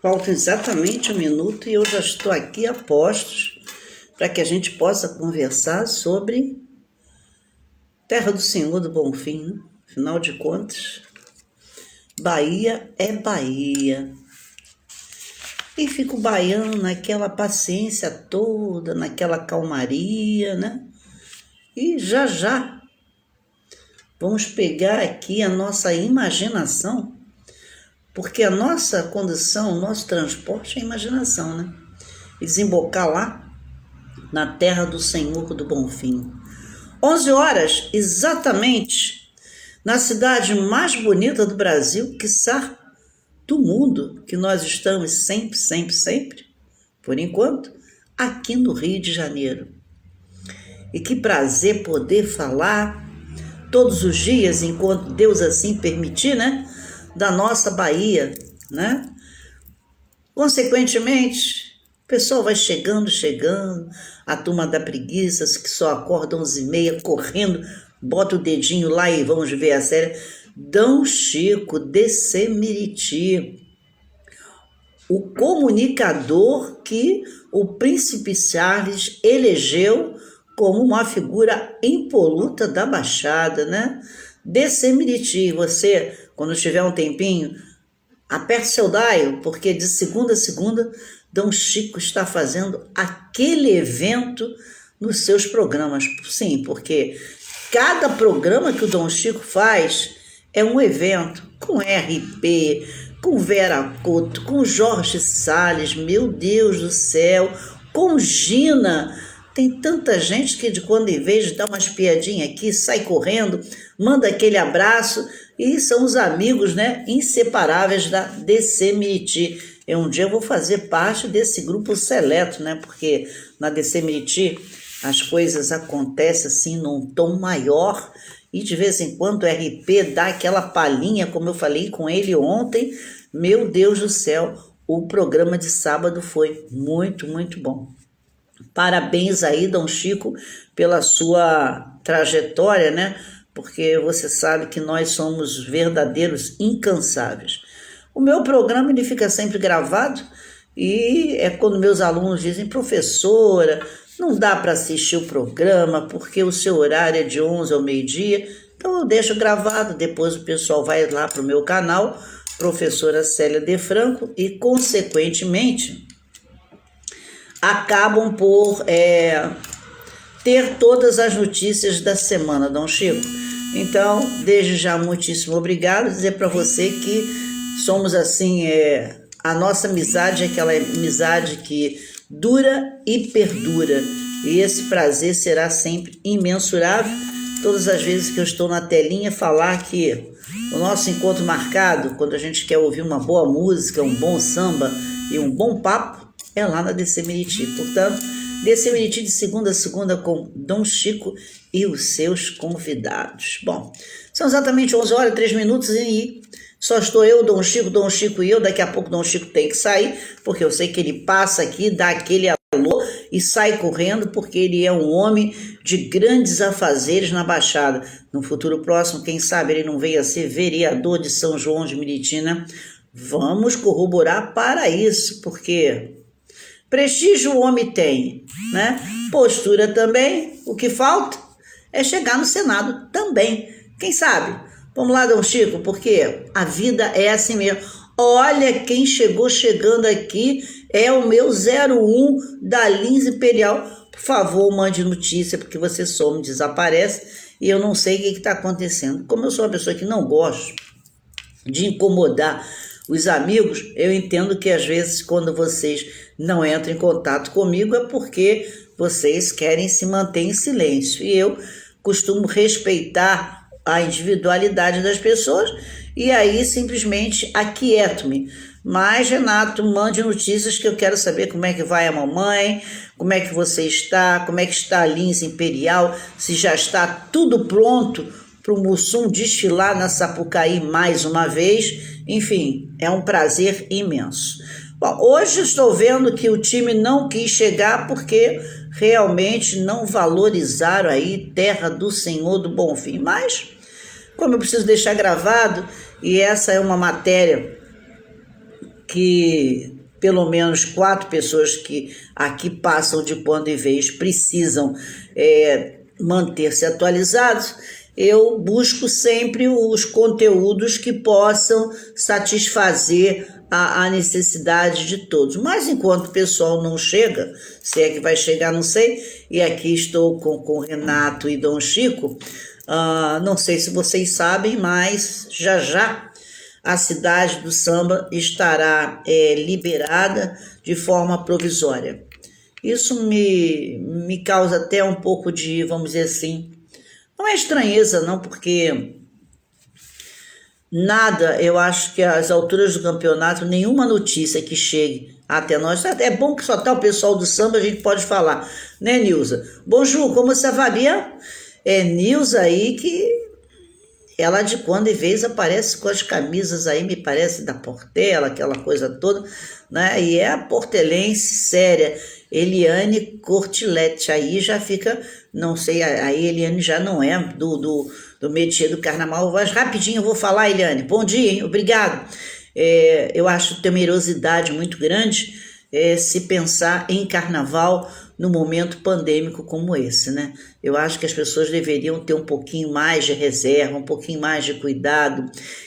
Falta exatamente 1 minuto e eu já estou aqui a postos para que a gente possa conversar sobre Terra do Senhor do Bonfim, né? Afinal de contas, Bahia é Bahia. E fica o baiano naquela paciência toda, naquela calmaria, né? E já vamos pegar aqui a nossa imaginação, porque a nossa condição, o nosso transporte é a imaginação, né? E desembocar lá na terra do Senhor do Bonfim. 11 horas, exatamente, na cidade mais bonita do Brasil, quiçá do mundo, que nós estamos sempre, por enquanto, aqui no Rio de Janeiro. E que prazer poder falar todos os dias, enquanto Deus assim permitir, né? Da nossa Bahia, né? Consequentemente, o pessoal vai chegando, a turma da preguiça, que só acorda 11h30, correndo, bota o dedinho lá e vamos ver a série. D. Chico de Semiriti, o comunicador que o príncipe Charles elegeu como uma figura impoluta da Baixada, né? De Semiriti, você, quando tiver um tempinho, aperte seu dial, porque de segunda a segunda, D. Chico está fazendo aquele evento nos seus programas. Sim, porque cada programa que o D. Chico faz é um evento com RP, com Vera Couto, com Jorge Salles, meu Deus do céu, com Gina. Tem tanta gente que de quando em vez de dar umas piadinhas aqui, sai correndo, manda aquele abraço, e são os amigos, né, inseparáveis da DC Miriti. Um dia eu vou fazer parte desse grupo seleto, né, porque na DC Miriti as coisas acontecem assim num tom maior, e de vez em quando o RP dá aquela palhinha, como eu falei com ele ontem. Meu Deus do céu, o programa de sábado foi muito bom. Parabéns aí, D. Chico, pela sua trajetória, né? Porque você sabe que nós somos verdadeiros incansáveis. O meu programa ele fica sempre gravado e é quando meus alunos dizem: professora, não dá para assistir o programa porque o seu horário é de 11 ao meio-dia. Então eu deixo gravado, depois o pessoal vai lá para o meu canal, Professora Célia de Franco, e consequentemente acabam por ter todas as notícias da semana, D. Chico. Então, desde já, muitíssimo obrigado. Dizer para você que somos assim, a nossa amizade é aquela amizade que dura e perdura. E esse prazer será sempre imensurável. Todas as vezes que eu estou na telinha, falar que o nosso encontro marcado, quando a gente quer ouvir uma boa música, um bom samba e um bom papo, é lá na DC Miriti. Portanto, DC Miriti de segunda a segunda com D. Chico e os seus convidados. Bom, são exatamente 11 horas e 3 minutos e só estou eu, D. Chico e eu. Daqui a pouco D. Chico tem que sair, porque eu sei que ele passa aqui, dá aquele alô e sai correndo, porque ele é um homem de grandes afazeres na Baixada. No futuro próximo, quem sabe ele não venha a ser vereador de São João de Meriti, né? Vamos corroborar para isso, porque prestígio o homem tem, né? Postura também. O que falta é chegar no Senado também. Quem sabe? Vamos lá, D. Chico, porque a vida é assim mesmo. Olha quem chegando aqui, é o meu 01 da Lins Imperial. Por favor, mande notícia, porque você some, desaparece e eu não sei o que está acontecendo. Como eu sou uma pessoa que não gosto de incomodar os amigos, eu entendo que às vezes quando vocês não entram em contato comigo é porque vocês querem se manter em silêncio. E eu costumo respeitar a individualidade das pessoas e aí simplesmente aquieto-me. Mas, Renato, mande notícias que eu quero saber como é que vai a mamãe, como é que você está, como é que está a Lins Imperial, se já está tudo pronto para o Mussum desfilar na Sapucaí mais uma vez. Enfim, é um prazer imenso. Bom, hoje estou vendo que o time não quis chegar porque realmente não valorizaram aí Terra do Senhor do Bonfim. Mas, como eu preciso deixar gravado, e essa é uma matéria que pelo menos 4 pessoas que aqui passam de quando em vez precisam manter-se atualizados, eu busco sempre os conteúdos que possam satisfazer a necessidade de todos. Mas enquanto o pessoal não chega, se é que vai chegar, não sei, e aqui estou com o Renato e Dom Chico, não sei se vocês sabem, mas já a cidade do samba estará liberada de forma provisória. Isso me causa até um pouco de, vamos dizer assim, não é estranheza não, porque nada, eu acho que às alturas do campeonato, nenhuma notícia que chegue até nós, é bom que só está o pessoal do samba, a gente pode falar, né, Nilza? Bonjour, como você avalia? Nilza aí que ela de quando em vez aparece com as camisas aí, me parece da Portela, aquela coisa toda, né? E é a portelense séria, Eliane Cortilete, aí já fica, não sei, a Eliane já não é do métier do carnaval, mas rapidinho eu vou falar, Eliane, bom dia, hein? Obrigado. Eu acho temerosidade muito grande se pensar em carnaval no momento pandêmico como esse, né? Eu acho que as pessoas deveriam ter um pouquinho mais de reserva, um pouquinho mais de cuidado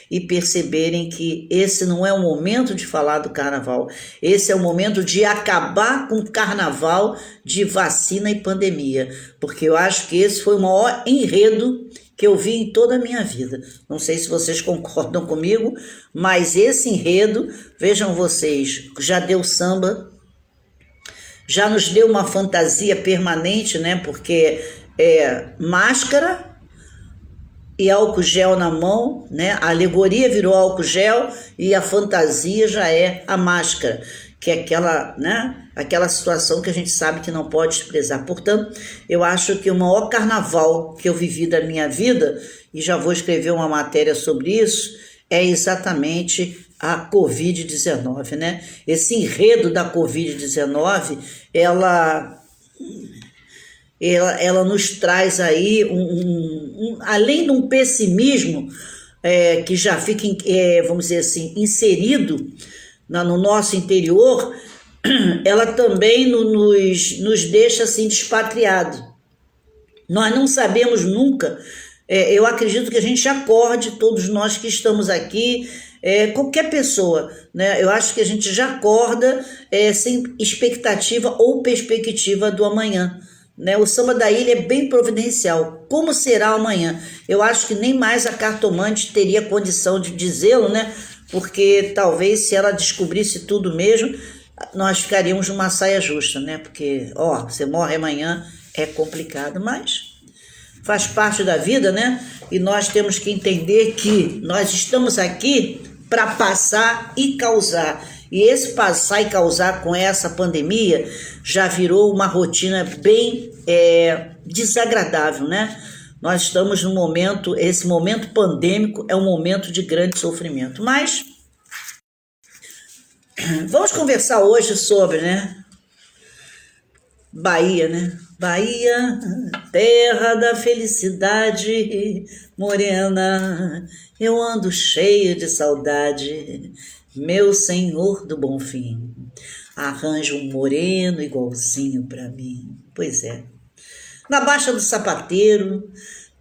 e perceberem que esse não é o momento de falar do carnaval, esse é o momento de acabar com o carnaval de vacina e pandemia, porque eu acho que esse foi o maior enredo que eu vi em toda a minha vida. Não sei se vocês concordam comigo, mas esse enredo, vejam vocês, já deu samba, já nos deu uma fantasia permanente, né? Porque máscara e álcool gel na mão, né? A alegoria virou álcool gel e a fantasia já é a máscara, que é aquela, né? Aquela situação que a gente sabe que não pode desprezar. Portanto, eu acho que o maior carnaval que eu vivi da minha vida, e já vou escrever uma matéria sobre isso, é exatamente a Covid-19, né? Esse enredo da Covid-19, ela nos traz aí, além de um pessimismo que já fica, vamos dizer assim, inserido no nosso interior, ela também nos deixa assim despatriado. Nós não sabemos nunca, eu acredito que a gente acorde, todos nós que estamos aqui, qualquer pessoa, né? Eu acho que a gente já acorda sem expectativa ou perspectiva do amanhã, né? O samba da ilha é bem providencial. Como será amanhã? Eu acho que nem mais a cartomante teria condição de dizê-lo, né? Porque talvez se ela descobrisse tudo mesmo, nós ficaríamos numa saia justa, né? Porque, você morre amanhã, é complicado, mas faz parte da vida, né? E nós temos que entender que nós estamos aqui para passar e causar. E esse passar e causar com essa pandemia já virou uma rotina bem desagradável, né? Nós estamos num momento, esse momento pandêmico é um momento de grande sofrimento. Mas vamos conversar hoje sobre, né? Bahia, né? Bahia, terra da felicidade, morena, eu ando cheio de saudade, meu senhor do bom fim, arranja um moreno igualzinho pra mim. Pois é. Na Baixa do Sapateiro,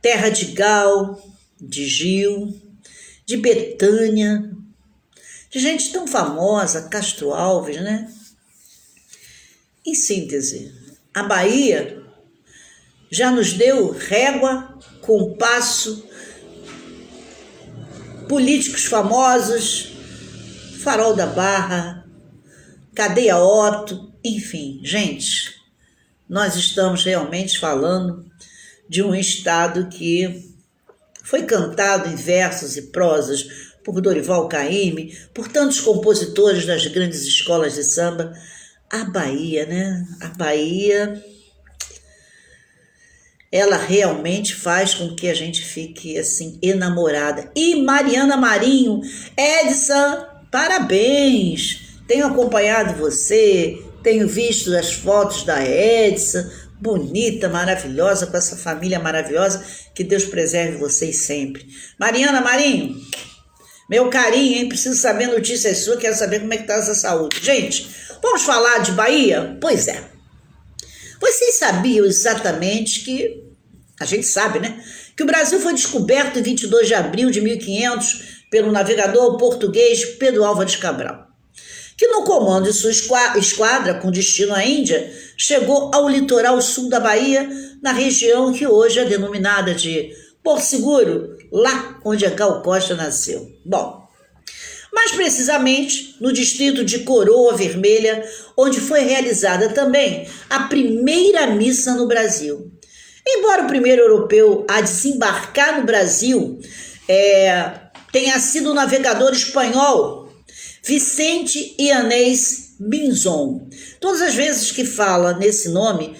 terra de Gal, de Gil, de Betânia, de gente tão famosa, Castro Alves, né? Em síntese, a Bahia já nos deu régua, compasso, políticos famosos, Farol da Barra, Cadeia Otto, enfim, gente, nós estamos realmente falando de um estado que foi cantado em versos e prosas por Dorival Caymmi, por tantos compositores das grandes escolas de samba. A Bahia, né? A Bahia, ela realmente faz com que a gente fique assim enamorada. E Mariana Marinho, Edson, parabéns! Tenho acompanhado você, tenho visto as fotos da Edson, bonita, maravilhosa, com essa família maravilhosa, que Deus preserve vocês sempre. Mariana Marinho, Meu carinho, hein? Preciso saber notícias suas, quero saber como é que está essa saúde. Gente, vamos falar de Bahia? Pois é. Vocês sabiam exatamente que, a gente sabe, né? Que o Brasil foi descoberto em 22 de abril de 1500 pelo navegador português Pedro Álvares Cabral, que no comando de sua esquadra com destino à Índia, chegou ao litoral sul da Bahia, na região que hoje é denominada de Porto Seguro, lá onde a Gal Costa nasceu. Bom, mais precisamente no distrito de Coroa Vermelha, onde foi realizada também a primeira missa no Brasil. Embora o primeiro europeu a desembarcar no Brasil tenha sido o navegador espanhol Vicente Yanez Pinzón. Todas as vezes que fala nesse nome,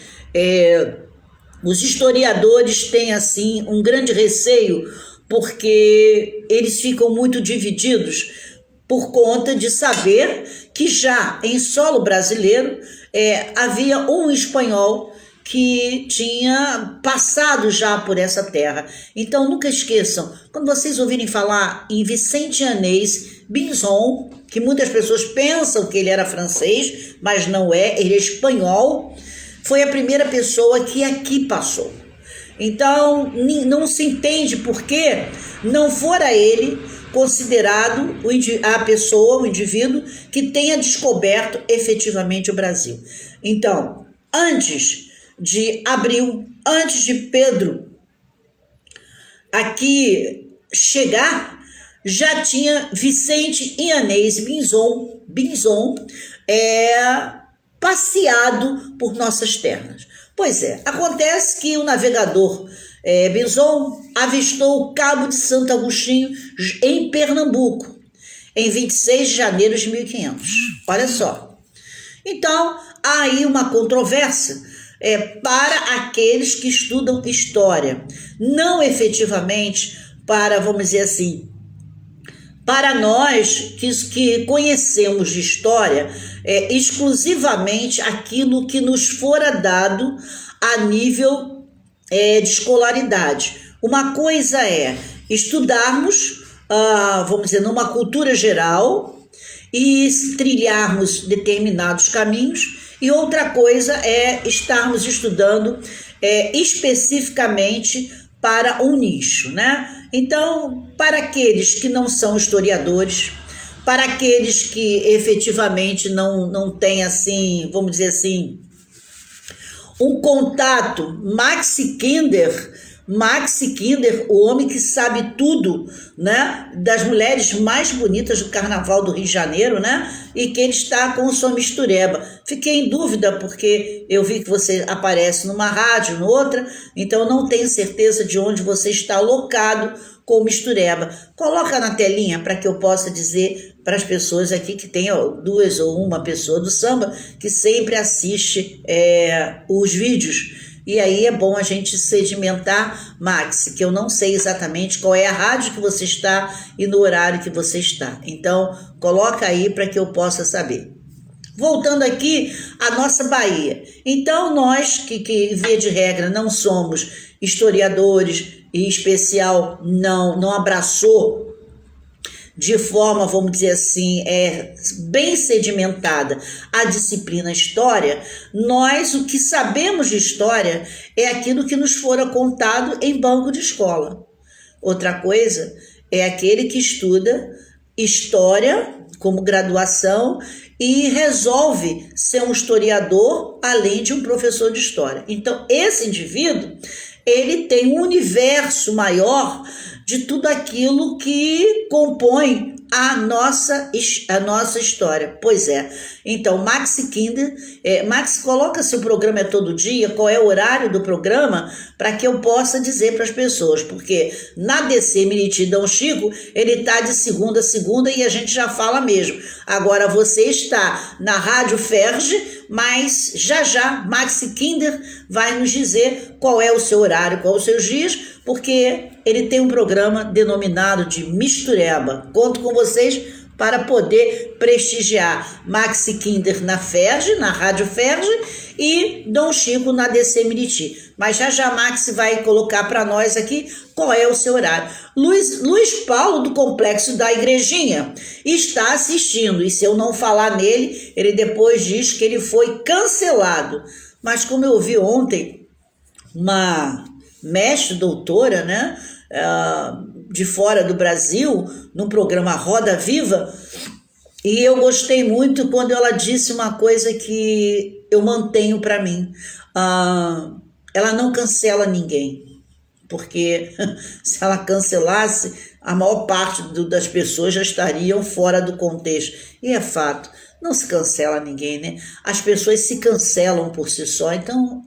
os historiadores têm assim um grande receio, porque eles ficam muito divididos por conta de saber que já em solo brasileiro havia um espanhol que tinha passado já por essa terra. Então nunca esqueçam, quando vocês ouvirem falar em Vicente Yanez Pinzón, que muitas pessoas pensam que ele era francês, mas não é, ele é espanhol, foi a primeira pessoa que aqui passou. Então não se entende por que não fora ele considerado a pessoa, o indivíduo que tenha descoberto efetivamente o Brasil. Então, antes de Abril, antes de Pedro aqui chegar, já tinha Vicente Yanez Pinzón passeado por nossas terras. Pois é, acontece que o navegador Pinzón avistou o Cabo de Santo Agostinho em Pernambuco, em 26 de janeiro de 1500. Olha só. Então, há aí uma controvérsia para aqueles que estudam história, não efetivamente para, vamos dizer assim, para nós que conhecemos de história exclusivamente aquilo que nos fora dado a nível de escolaridade. Uma coisa é estudarmos, vamos dizer, numa cultura geral e trilharmos determinados caminhos, e outra coisa é estarmos estudando especificamente para um nicho, né? Então, para aqueles que não são historiadores, para aqueles que efetivamente não têm, assim, vamos dizer assim, um contato, Maxi Kinder, o homem que sabe tudo, né, das mulheres mais bonitas do Carnaval do Rio de Janeiro, né, e que ele está com sua mistureba. Fiquei em dúvida porque eu vi que você aparece numa rádio, noutra, então eu não tenho certeza de onde você está alocado com mistureba. Coloca na telinha para que eu possa dizer para as pessoas aqui que tem duas ou uma pessoa do samba que sempre assiste os vídeos. E aí é bom a gente sedimentar, Max, que eu não sei exatamente qual é a rádio que você está e no horário que você está. Então, coloca aí para que eu possa saber. Voltando aqui à nossa Bahia. Então, nós que via de regra não somos historiadores, e em especial não abraçou de forma, vamos dizer assim, bem sedimentada a disciplina História, nós o que sabemos de História é aquilo que nos fora contado em banco de escola. Outra coisa é aquele que estuda História como graduação e resolve ser um historiador além de um professor de História. Então, esse indivíduo, ele tem um universo maior de tudo aquilo que compõe a nossa história. Pois é. Então, Maxi Kinder, Max, coloca se o programa é todo dia, qual é o horário do programa, para que eu possa dizer para as pessoas, porque na DC Miriti Dom Chico, ele está de segunda a segunda e a gente já fala mesmo. Agora você está na Rádio Ferge, mas já Maxi Kinder vai nos dizer qual é o seu horário, qual os seus dias, porque ele tem um programa denominado de Mistureba. Conto com vocês para poder prestigiar Maxi Kinder na FERJ, na Rádio FERJ, e Dom Chico na DC Miriti. Mas já Maxi vai colocar para nós aqui qual é o seu horário. Luiz Paulo, do Complexo da Igrejinha, está assistindo, e se eu não falar nele, ele depois diz que ele foi cancelado. Mas como eu ouvi ontem, uma mestre doutora, né, de fora do Brasil, no programa Roda Viva, e eu gostei muito quando ela disse uma coisa que eu mantenho para mim. Ela não cancela ninguém, porque se ela cancelasse, a maior parte das pessoas já estariam fora do contexto. E é fato, não se cancela ninguém, né? As pessoas se cancelam por si só, então,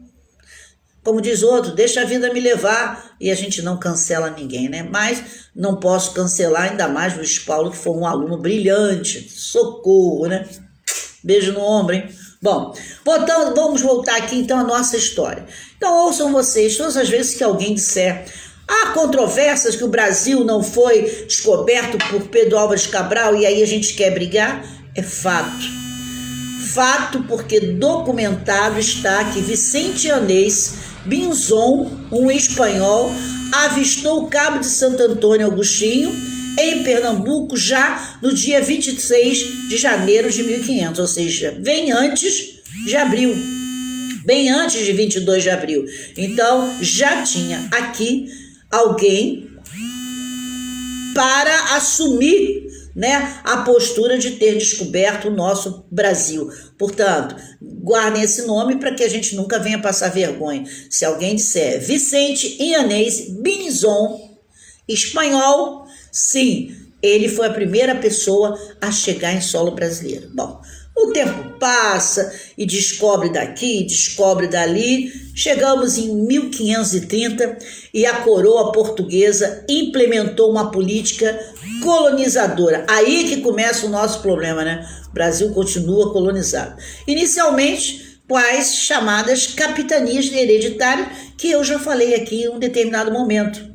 como diz outro, deixa a vida me levar, e a gente não cancela ninguém, né? Mas não posso cancelar ainda mais Luiz Paulo, que foi um aluno brilhante. Socorro, né? Beijo no ombro, hein? Bom, vamos voltar aqui então à nossa história. Então ouçam vocês, todas as vezes que alguém disser há controvérsias que o Brasil não foi descoberto por Pedro Álvares Cabral e aí a gente quer brigar, é fato. Fato, porque documentado está que Vicente Anês Pinzón, um espanhol, avistou o Cabo de Santo Antônio Agostinho em Pernambuco já no dia 26 de janeiro de 1500, ou seja, bem antes de abril, bem antes de 22 de abril. Então já tinha aqui alguém para assumir, né, a postura de ter descoberto o nosso Brasil. Portanto, guardem esse nome para que a gente nunca venha passar vergonha. Se alguém disser Vicente Anês Pinzón, espanhol, sim, ele foi a primeira pessoa a chegar em solo brasileiro. Bom, o tempo passa e descobre daqui, descobre dali. Chegamos em 1530 e a coroa portuguesa implementou uma política colonizadora. Aí que começa o nosso problema, né? O Brasil continua colonizado. Inicialmente, com as chamadas capitanias hereditárias, que eu já falei aqui em um determinado momento.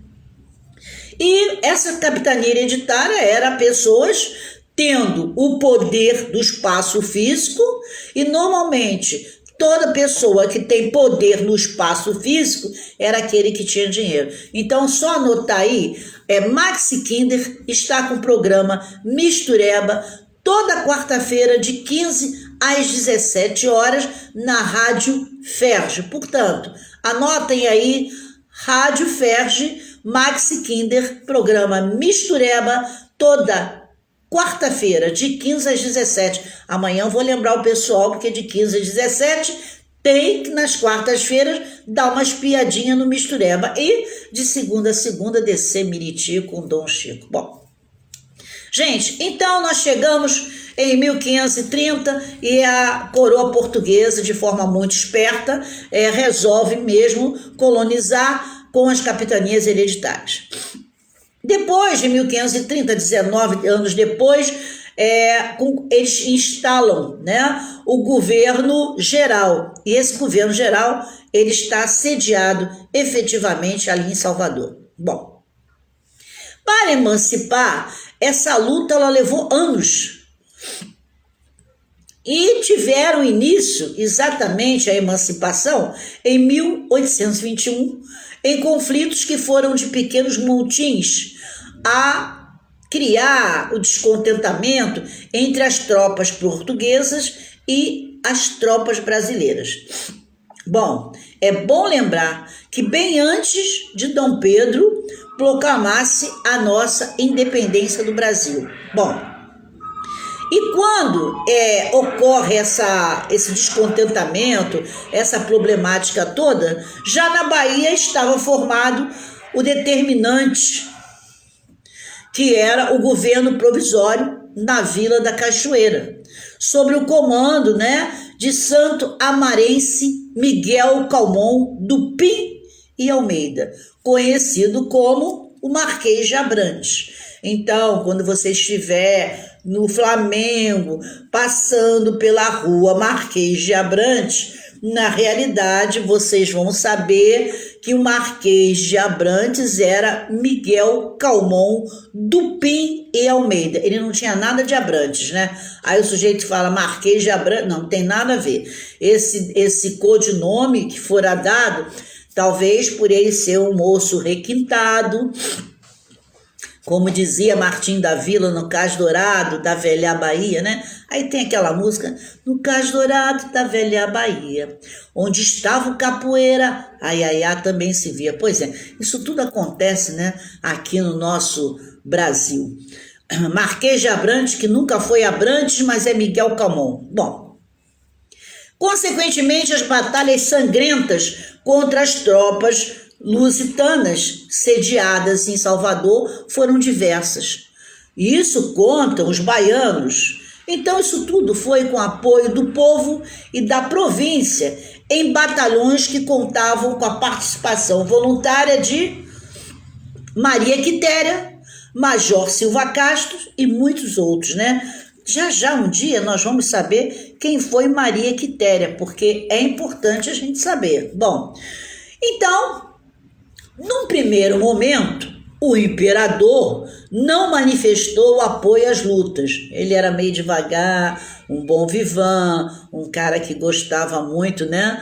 E essa capitania hereditária era pessoas tendo o poder do espaço físico, e normalmente toda pessoa que tem poder no espaço físico era aquele que tinha dinheiro. Então, só anotar aí, Maxi Kinder está com o programa Mistureba toda quarta-feira de 15 às 17 horas na Rádio FERJ. Portanto, anotem aí, Rádio FERJ, Maxi Kinder, programa Mistureba toda quarta-feira, de 15 às 17. Amanhã eu vou lembrar o pessoal, porque de 15 às 17 tem que, nas quartas-feiras, dar uma espiadinha no Mistureba. E de segunda a segunda, descer Miriti com Dom Chico. Bom, gente, então nós chegamos em 1530 e a coroa portuguesa, de forma muito esperta, resolve mesmo colonizar com as capitanias hereditárias. Depois de 1530, 19 anos depois, eles instalam, né, o governo geral. E esse governo geral ele está sediado efetivamente ali em Salvador. Bom, para emancipar, essa luta ela levou anos. E tiveram início exatamente a emancipação em 1821, em conflitos que foram de pequenos montins a criar o descontentamento entre as tropas portuguesas e as tropas brasileiras. Bom, é bom lembrar que bem antes de Dom Pedro proclamasse a nossa independência do Brasil. Bom, e quando ocorre esse descontentamento, essa problemática toda, já na Bahia estava formado o determinante, que era o governo provisório na Vila da Cachoeira, sob o comando, né, de Santo Amarense Miguel Calmon do Pim e Almeida, conhecido como o Marquês de Abrantes. Então, quando você estiver no Flamengo, passando pela rua Marquês de Abrantes, Na realidade, vocês vão saber que o Marquês de Abrantes era Miguel Calmon Dupin e Almeida. Ele não tinha nada de Abrantes, né? Aí o sujeito fala Marquês de Abrantes, não tem nada a ver. Esse codinome que fora dado, talvez por ele ser um moço requintado, como dizia Martim da Vila no Cais Dourado da Velha Bahia, né? Aí tem aquela música, no Cais Dourado da Velha Bahia, onde estava o capoeira, ai, ai, ai, também se via. Pois é, isso tudo acontece, né, aqui no nosso Brasil. Marquês de Abrantes, que nunca foi Abrantes, mas é Miguel Calmon. Bom, consequentemente, as batalhas sangrentas contra as tropas lusitanas sediadas em Salvador foram diversas. E isso contam os baianos. Então isso tudo foi com apoio do povo e da província, em batalhões que contavam com a participação voluntária de Maria Quitéria, Major Silva Castro e muitos outros, né? Já um dia nós vamos saber quem foi Maria Quitéria, porque é importante a gente saber. Bom, então, num primeiro momento, o imperador não manifestou apoio às lutas. Ele era meio devagar, um bom vivant, um cara que gostava muito, né,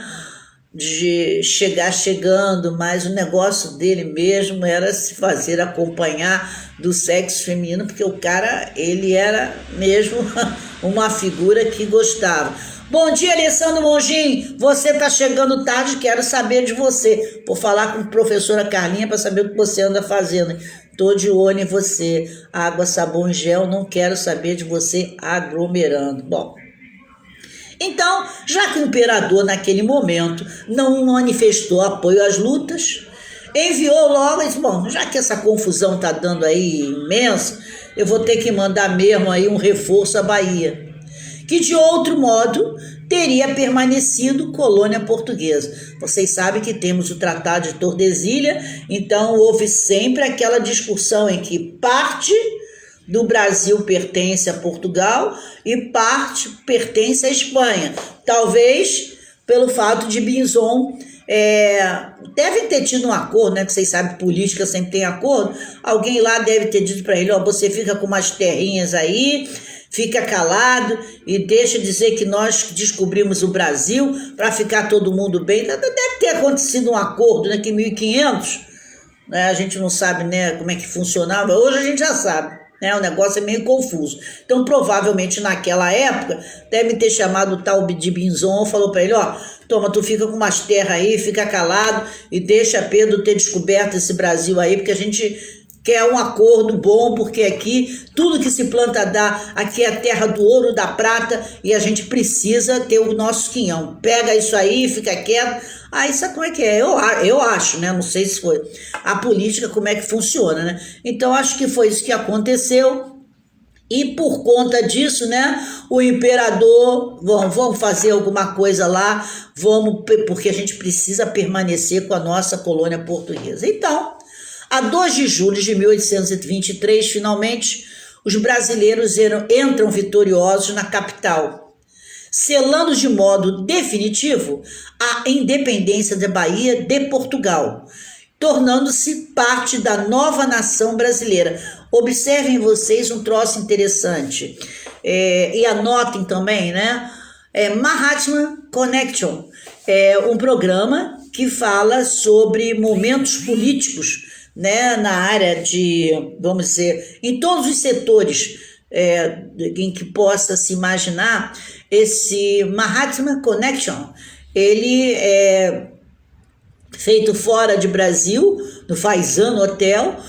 de chegar chegando, mas o negócio dele mesmo era se fazer acompanhar do sexo feminino, porque o cara, ele era mesmo uma figura que gostava. Bom dia, Alessandro Mongin, você está chegando tarde, quero saber de você. Vou falar com a professora Carlinha para saber o que você anda fazendo. Estou de olho em você. Água, sabão e gel, não quero saber de você aglomerando. Bom, então, já que o imperador naquele momento não manifestou apoio às lutas, enviou logo e disse, bom, já que essa confusão está dando aí imensa, eu vou ter que mandar mesmo aí um reforço à Bahia, que de outro modo teria permanecido colônia portuguesa. Vocês sabem que temos o Tratado de Tordesilhas, então houve sempre aquela discussão em que parte do Brasil pertence a Portugal e parte pertence à Espanha. Talvez pelo fato de Pinzón deve ter tido um acordo, né? Que vocês sabem, política sempre tem acordo. Alguém lá deve ter dito para ele, ó, você fica com umas terrinhas aí, fica calado e deixa dizer que nós descobrimos o Brasil para ficar todo mundo bem. Deve ter acontecido um acordo, né? Que em 1500, né, a gente não sabe, né, como é que funcionava. Hoje a gente já sabe. O negócio é meio confuso. Então, provavelmente, naquela época, deve ter chamado o tal de Pinzón, falou para ele, ó, toma, tu fica com umas terras aí, fica calado e deixa Pedro ter descoberto esse Brasil aí, porque a gente quer um acordo bom, porque aqui, tudo que se planta dá, aqui é a terra do ouro, da prata, e a gente precisa ter o nosso quinhão. Pega isso aí, fica quieto. Aí sabe como é que é? Eu acho, né? Não sei se foi a política, como é que funciona, né? Então, acho que foi isso que aconteceu. E por conta disso, né? O imperador, vamos fazer alguma coisa lá, porque a gente precisa permanecer com a nossa colônia portuguesa. Então, a 2 de julho de 1823, finalmente, os brasileiros entram vitoriosos na capital, selando de modo definitivo a independência da Bahia de Portugal, tornando-se parte da nova nação brasileira. Observem vocês um troço interessante, e anotem também, né? Mahatma Connection é um programa que fala sobre momentos políticos, né, na área de, vamos dizer, em todos os setores em que possa se imaginar. Esse Mahatma Connection, ele é feito fora de Brasil, no Faisano Hotel,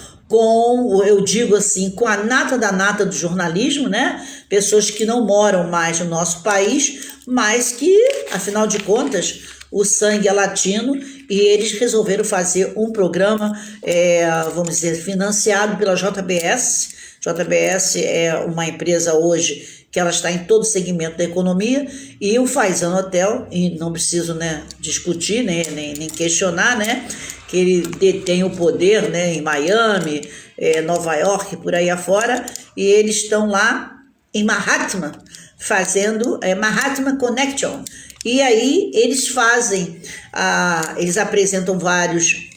eu digo assim, com a nata da nata do jornalismo, né? Pessoas que não moram mais no nosso país, mas que, afinal de contas, o sangue é latino, e eles resolveram fazer um programa, vamos dizer, financiado pela JBS. JBS é uma empresa hoje que ela está em todo o segmento da economia, e o Faisano Hotel, e não preciso, né, discutir, né, nem questionar, né, que ele detém o poder, né, em Miami, Nova York, por aí afora, e eles estão lá em Mahatma, fazendo Mahatma Connection. E aí eles fazem, eles apresentam vários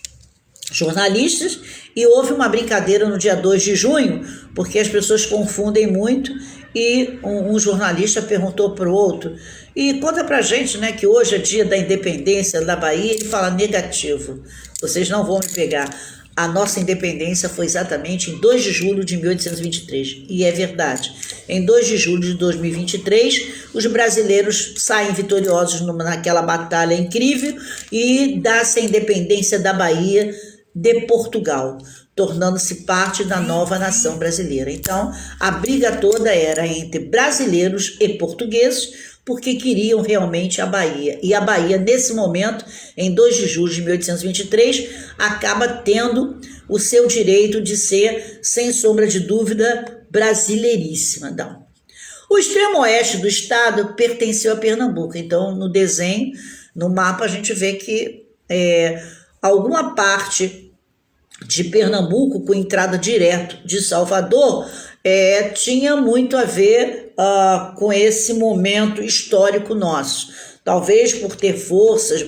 jornalistas e houve uma brincadeira no dia 2 de junho, porque as pessoas confundem muito e um jornalista perguntou para o outro, e conta pra gente, né, que hoje é dia da independência da Bahia. Ele fala: negativo, vocês não vão me pegar. A nossa independência foi exatamente em 2 de julho de 1823. E é verdade. Em 2 de julho de 2023, os brasileiros saem vitoriosos naquela batalha incrível e dá-se a independência da Bahia de Portugal, tornando-se parte da nova nação brasileira. Então, a briga toda era entre brasileiros e portugueses, porque queriam realmente a Bahia. E a Bahia, nesse momento, em 2 de julho de 1823, acaba tendo o seu direito de ser, sem sombra de dúvida, brasileiríssima. Não. O extremo oeste do estado pertenceu a Pernambuco. Então, no desenho, no mapa, a gente vê que alguma parte de Pernambuco, com entrada direto de Salvador, tinha muito a ver com esse momento histórico nosso. Talvez por ter forças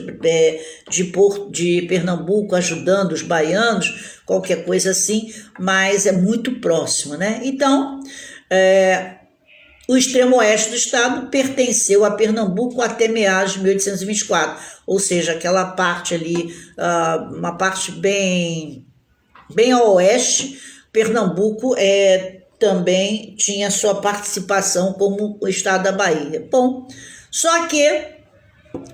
de Pernambuco ajudando os baianos, qualquer coisa assim, mas é muito próximo, né? Então, o extremo oeste do estado pertenceu a Pernambuco até meados de 1824, ou seja, aquela parte ali, uma parte bem ao oeste. Pernambuco também tinha sua participação como o estado da Bahia. Bom, só que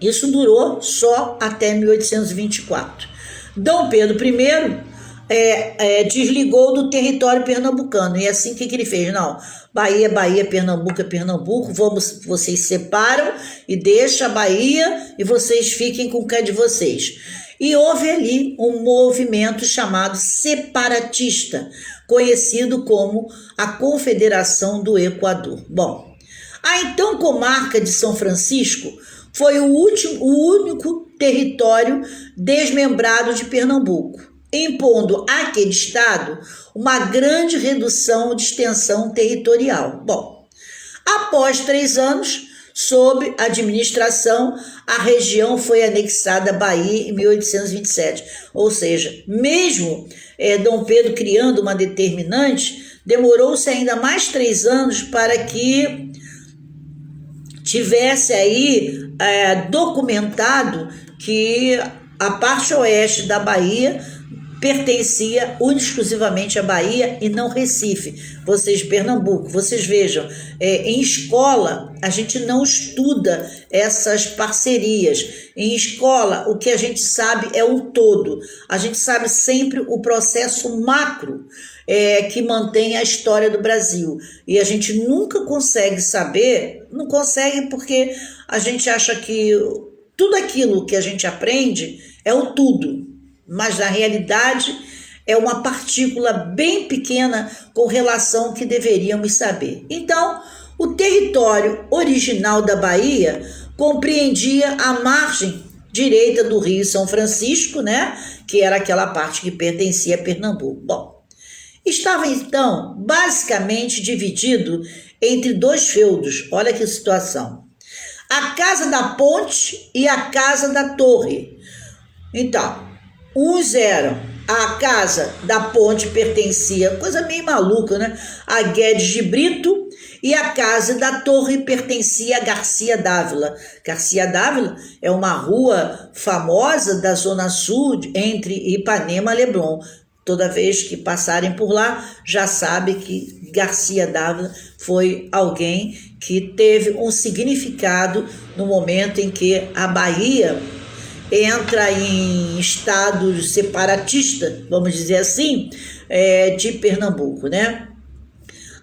isso durou só até 1824. Dom Pedro I desligou do território pernambucano. E assim, o que ele fez? Não, Bahia é Bahia, Pernambuco é Pernambuco, vocês separam e deixa a Bahia e vocês fiquem com o que é de vocês. E houve ali um movimento chamado separatista, conhecido como a Confederação do Equador. Bom, a então comarca de São Francisco foi o único território desmembrado de Pernambuco, impondo àquele estado uma grande redução de extensão territorial. Bom, após 3 anos, sob administração, a região foi anexada à Bahia em 1827. Ou seja, mesmo Dom Pedro criando uma determinante, demorou-se ainda mais 3 anos para que tivesse aí documentado que a parte oeste da Bahia pertencia exclusivamente à Bahia e não Recife. Vocês, Pernambuco, vocês vejam, em escola a gente não estuda essas parcerias. Em escola o que a gente sabe é o todo. A gente sabe sempre o processo macro que mantém a história do Brasil. E a gente nunca consegue saber, não consegue porque a gente acha que tudo aquilo que a gente aprende é o tudo. Mas na realidade é uma partícula bem pequena com relação ao que deveríamos saber. Então, o território original da Bahia compreendia a margem direita do Rio São Francisco, né, que era aquela parte que pertencia a Pernambuco. Bom, estava então basicamente dividido entre 2 feudos. Olha que situação. A Casa da Ponte e a Casa da Torre. Então, uns eram, a Casa da Ponte pertencia, coisa meio maluca, né, a Guedes de Brito, e a Casa da Torre pertencia a Garcia Dávila. Garcia Dávila é uma rua famosa da Zona Sul, entre Ipanema e Leblon. Toda vez que passarem por lá, já sabe que Garcia Dávila foi alguém que teve um significado no momento em que a Bahia entra em estado separatista, vamos dizer assim, de Pernambuco, né?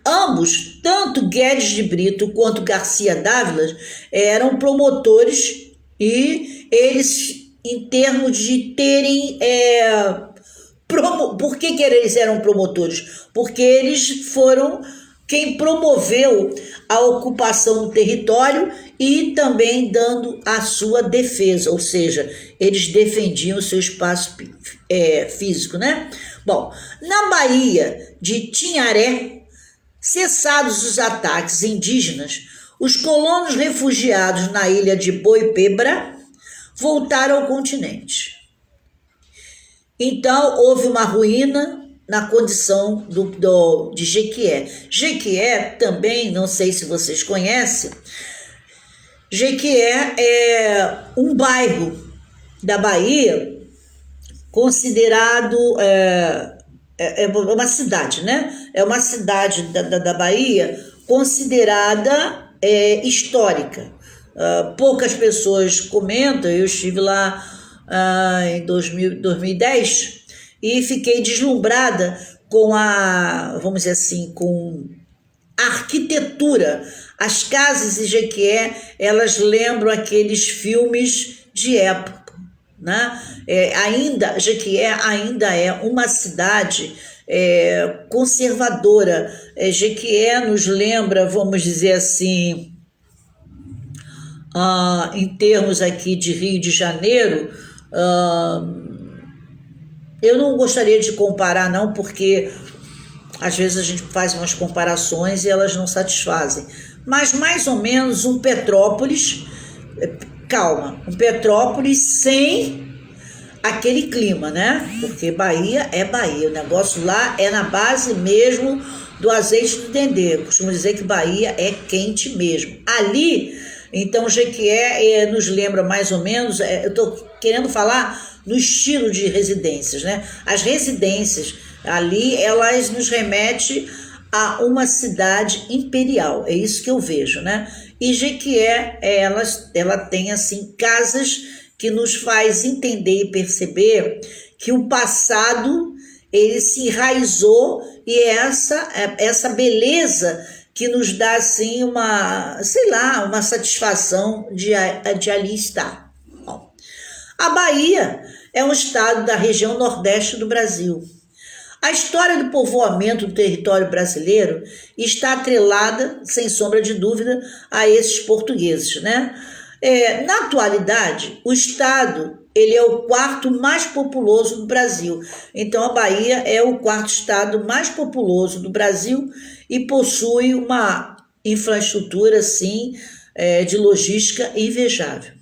Ambos, tanto Guedes de Brito quanto Garcia Dávila, eram promotores e eles, em termos de terem... Por que eles eram promotores? Porque eles foram quem promoveu a ocupação do território e também dando a sua defesa, ou seja, eles defendiam o seu espaço físico, né? Bom, na Baía de Tinharé, Cessados os ataques indígenas, os colonos refugiados na ilha de Boipebra voltaram ao continente. Então, houve uma ruína na condição de Jequié. Jequié também, não sei se vocês conhecem, Jequié é um bairro da Bahia considerado, é uma cidade, né? É uma cidade da Bahia considerada histórica. Poucas pessoas comentam, eu estive lá em 2010 e fiquei deslumbrada com vamos dizer assim, com a arquitetura. As casas de Jequié, elas lembram aqueles filmes de época, né? Jequié ainda é uma cidade conservadora. Jequié nos lembra, vamos dizer assim, em termos aqui de Rio de Janeiro, eu não gostaria de comparar não, porque às vezes a gente faz umas comparações e elas não satisfazem, mas mais ou menos um Petrópolis, um Petrópolis sem aquele clima, né? Porque Bahia é Bahia, o negócio lá é na base mesmo do azeite do dendê. Eu costumo dizer que Bahia é quente mesmo. Ali, então, Jequié nos lembra mais ou menos, eu estou querendo falar no estilo de residências, né? As residências ali, elas nos remetem a uma cidade imperial, é isso que eu vejo, né? E Jequié, ela tem, assim, casas que nos faz entender e perceber que o passado, ele se enraizou e é essa beleza que nos dá, assim, uma satisfação de ali estar. Bom, a Bahia é um estado da região nordeste do Brasil. A história do povoamento do território brasileiro está atrelada, sem sombra de dúvida, a esses portugueses, né? Na atualidade, o estado ele é o quarto mais populoso do Brasil. Então, a Bahia é o quarto estado mais populoso do Brasil e possui uma infraestrutura, assim, de logística invejável.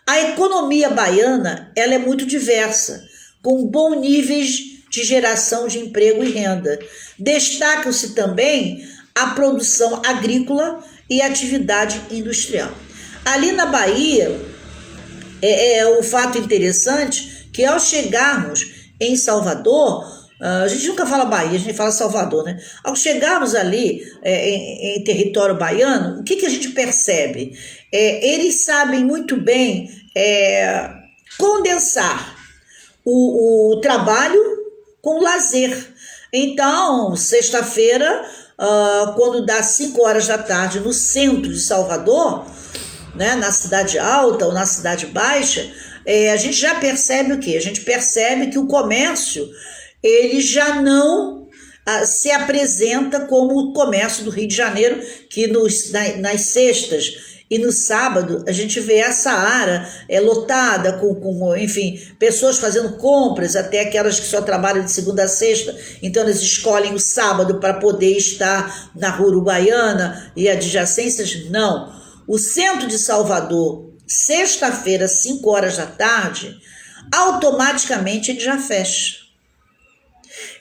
A economia baiana ela é muito diversa, com bons níveis de geração de emprego e renda. Destacam-se também a produção agrícola e a atividade industrial. Ali na Bahia, o fato interessante que ao chegarmos em Salvador, a gente nunca fala Bahia, a gente fala Salvador, né? Ao chegarmos ali em território baiano, o que a gente percebe? Eles sabem muito bem condensar o trabalho com lazer. Então, sexta-feira, quando dá 5 horas da tarde no centro de Salvador, né, na cidade alta ou na cidade baixa, a gente já percebe o quê? A gente percebe que o comércio ele já não se apresenta como o comércio do Rio de Janeiro, que nas sextas e no sábado a gente vê a Saara lotada com, enfim, pessoas fazendo compras, até aquelas que só trabalham de segunda a sexta, então eles escolhem o sábado para poder estar na rua Uruguaiana e adjacências. Não. O centro de Salvador, sexta-feira, 5 horas da tarde, automaticamente ele já fecha.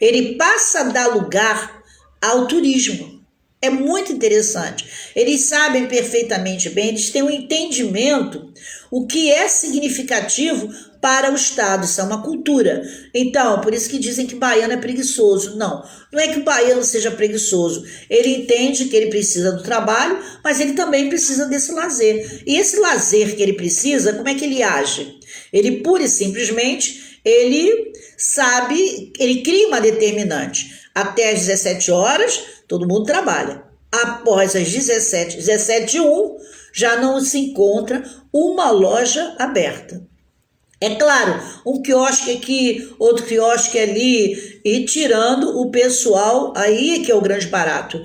Ele passa a dar lugar ao turismo. É muito interessante. Eles sabem perfeitamente bem, eles têm um entendimento o que é significativo para o Estado, isso é uma cultura. Então, por isso que dizem que baiano é preguiçoso. Não é que o baiano seja preguiçoso. Ele entende que ele precisa do trabalho, mas ele também precisa desse lazer. E esse lazer que ele precisa, como é que ele age? Ele pura e simplesmente, ele sabe, ele cria uma determinante. Até às 17 horas, todo mundo trabalha. Após as 17h01, já não se encontra uma loja aberta. É claro, um quiosque aqui, outro quiosque ali, e tirando o pessoal, aí que é o grande barato.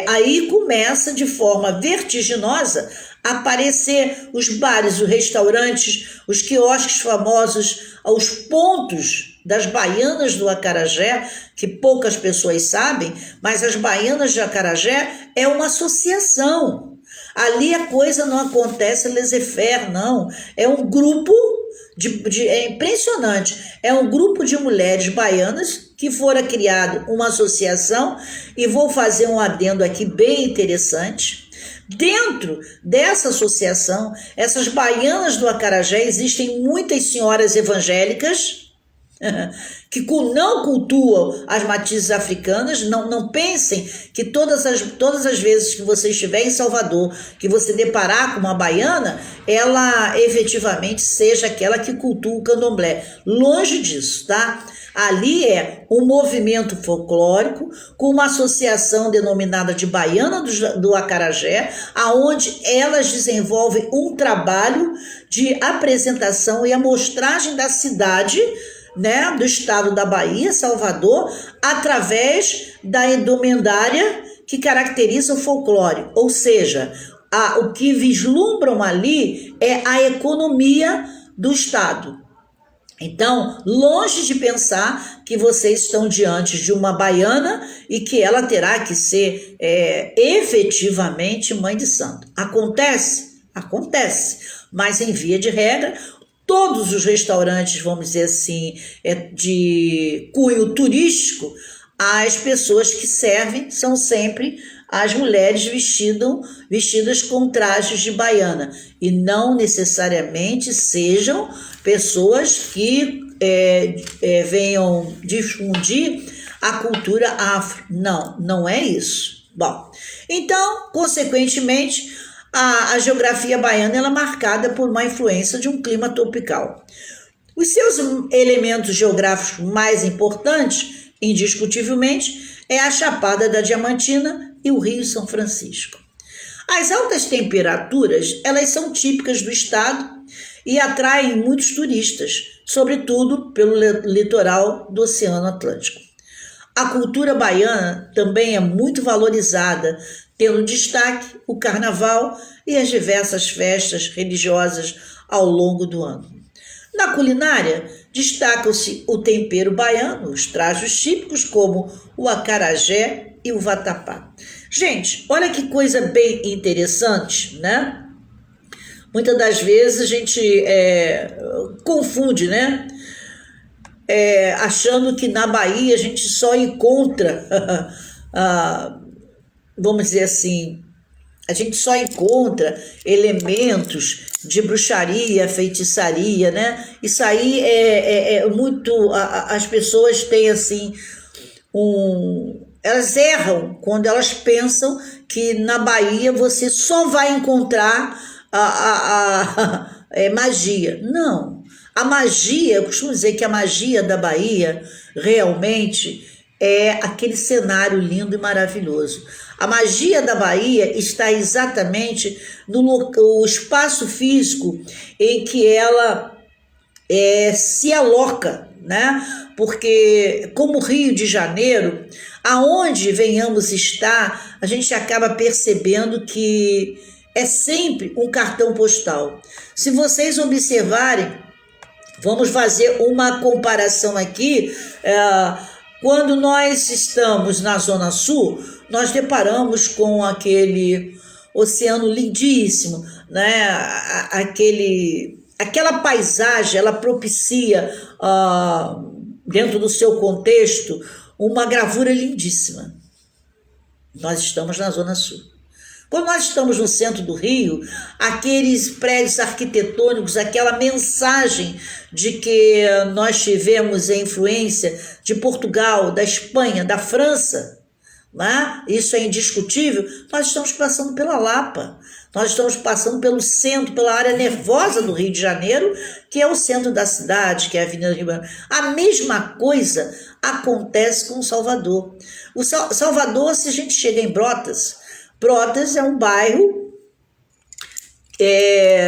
Aí começa de forma vertiginosa a aparecer os bares, os restaurantes, os quiosques famosos, os pontos das Baianas do Acarajé, que poucas pessoas sabem, mas as Baianas de Acarajé é uma associação. Ali a coisa não acontece laissez-faire, não. É um grupo é impressionante. É um grupo de mulheres baianas que fora criado uma associação, e vou fazer um adendo aqui bem interessante. Dentro dessa associação, essas Baianas do Acarajé, existem muitas senhoras evangélicas que não cultuam as matizes africanas. Não pensem que todas as vezes que você estiver em Salvador, que você deparar com uma baiana, ela efetivamente seja aquela que cultua o candomblé. Longe disso, tá? Ali é um movimento folclórico com uma associação denominada de Baiana do Acarajé, aonde elas desenvolvem um trabalho de apresentação e amostragem da cidade, né, do estado da Bahia, Salvador, através da indumentária que caracteriza o folclore. Ou seja, o que vislumbram ali é a economia do estado. Então, longe de pensar que vocês estão diante de uma baiana e que ela terá que ser efetivamente mãe de santo. Acontece? Acontece, mas em via de regra, todos os restaurantes, vamos dizer assim, de cunho turístico, as pessoas que servem são sempre as mulheres vestidas com trajes de baiana, e não necessariamente sejam pessoas que venham difundir a cultura afro. Não é isso. Bom, então, consequentemente, a geografia baiana ela é marcada por uma influência de um clima tropical. Os seus elementos geográficos mais importantes, indiscutivelmente, é a Chapada da Diamantina e o Rio São Francisco. As altas temperaturas, elas são típicas do estado e atraem muitos turistas, sobretudo pelo litoral do Oceano Atlântico. A cultura baiana também é muito valorizada, tendo destaque o carnaval e as diversas festas religiosas ao longo do ano. Na culinária, destacam-se o tempero baiano, os trajes típicos como o acarajé e o vatapá. Gente, olha que coisa bem interessante, né? Muitas das vezes a gente confunde, né? Achando que na Bahia a gente só encontra, vamos dizer assim, a gente só encontra elementos de bruxaria, feitiçaria, né? Isso aí é muito... As pessoas têm, assim, elas erram quando elas pensam que na Bahia você só vai encontrar magia. Não. A magia, eu costumo dizer que a magia da Bahia realmente é aquele cenário lindo e maravilhoso. A magia da Bahia está exatamente no espaço físico em que ela se aloca, né? Porque como Rio de Janeiro, aonde venhamos estar, a gente acaba percebendo que é sempre um cartão postal. Se vocês observarem, vamos fazer uma comparação aqui. Quando nós estamos na Zona Sul, nós deparamos com aquele oceano lindíssimo, né? Aquela paisagem, ela propicia, dentro do seu contexto, uma gravura lindíssima. Nós estamos na Zona Sul. Quando nós estamos no centro do Rio, aqueles prédios arquitetônicos, aquela mensagem de que nós tivemos a influência de Portugal, da Espanha, da França, né? Isso é indiscutível. Nós estamos passando pela Lapa, nós estamos passando pelo centro, pela área nervosa do Rio de Janeiro, que é o centro da cidade, que é a Avenida Ribeirão. A mesma coisa acontece com Salvador. Salvador, se a gente chega em Brotas é um bairro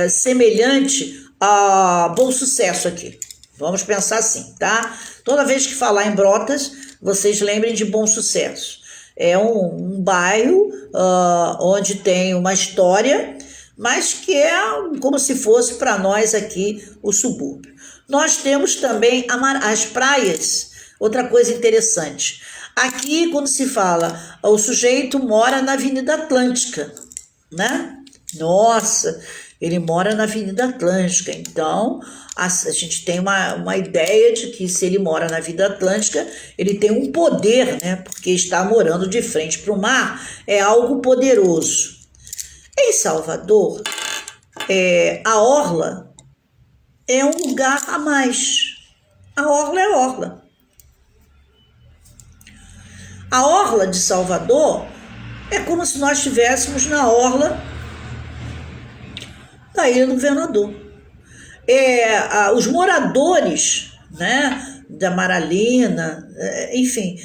semelhante a Bom Sucesso aqui. Vamos pensar assim, tá? Toda vez que falar em Brotas, vocês lembrem de Bom Sucesso. É um bairro onde tem uma história, mas que é como se fosse para nós aqui o subúrbio. Nós temos também as praias, outra coisa interessante. Aqui, quando se fala, o sujeito mora na Avenida Atlântica, né? Nossa, ele mora na Avenida Atlântica, então a gente tem uma ideia de que se ele mora na Avenida Atlântica, ele tem um poder, né? Porque está morando de frente para o mar, é algo poderoso. Em Salvador, a orla é um lugar a mais. A orla é orla. A orla de Salvador é como se nós estivéssemos na orla da Ilha do Governador. Os moradores, né, da Maralina, enfim,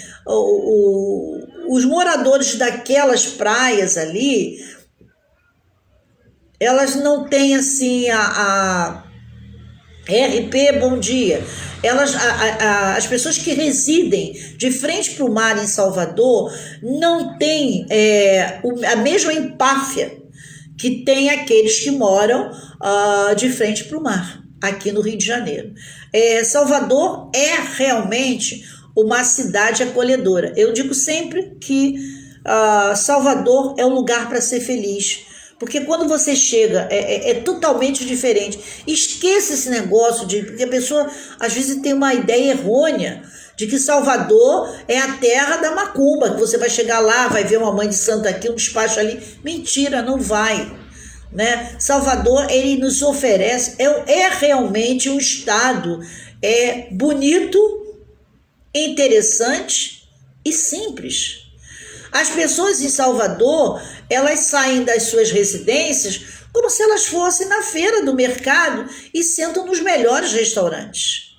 os moradores daquelas praias ali, elas não têm assim a RP, bom dia. As pessoas que residem de frente para o mar em Salvador não têm a mesma empáfia que tem aqueles que moram de frente para o mar, aqui no Rio de Janeiro. Salvador é realmente uma cidade acolhedora. Eu digo sempre que Salvador é um lugar para ser feliz, porque quando você chega, é totalmente diferente. Esqueça esse negócio porque a pessoa às vezes tem uma ideia errônea de que Salvador é a terra da macumba, que você vai chegar lá, vai ver uma mãe de santo aqui, um despacho ali. Mentira, não vai, né? Salvador, ele nos oferece, é realmente um estado bonito, interessante e simples. As pessoas em Salvador, elas saem das suas residências como se elas fossem na feira do mercado e sentam nos melhores restaurantes.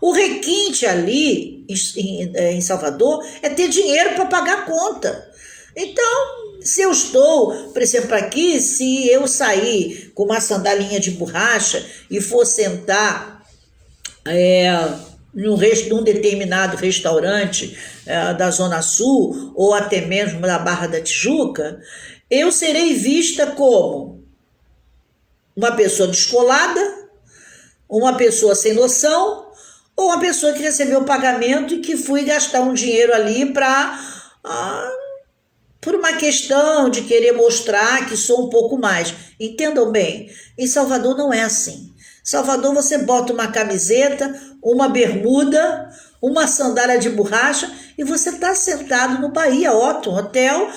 O requinte ali em Salvador é ter dinheiro para pagar a conta. Então, se eu estou, por exemplo, aqui, se eu sair com uma sandalinha de borracha e for sentar num determinado restaurante da Zona Sul ou até mesmo da Barra da Tijuca, eu serei vista como uma pessoa descolada, uma pessoa sem noção, ou uma pessoa que recebeu o pagamento e que fui gastar um dinheiro ali por uma questão de querer mostrar que sou um pouco mais. Entendam bem, em Salvador não é assim. Em Salvador você bota uma camiseta, uma bermuda, uma sandália de borracha e você está sentado no Bahia Otton Hotel,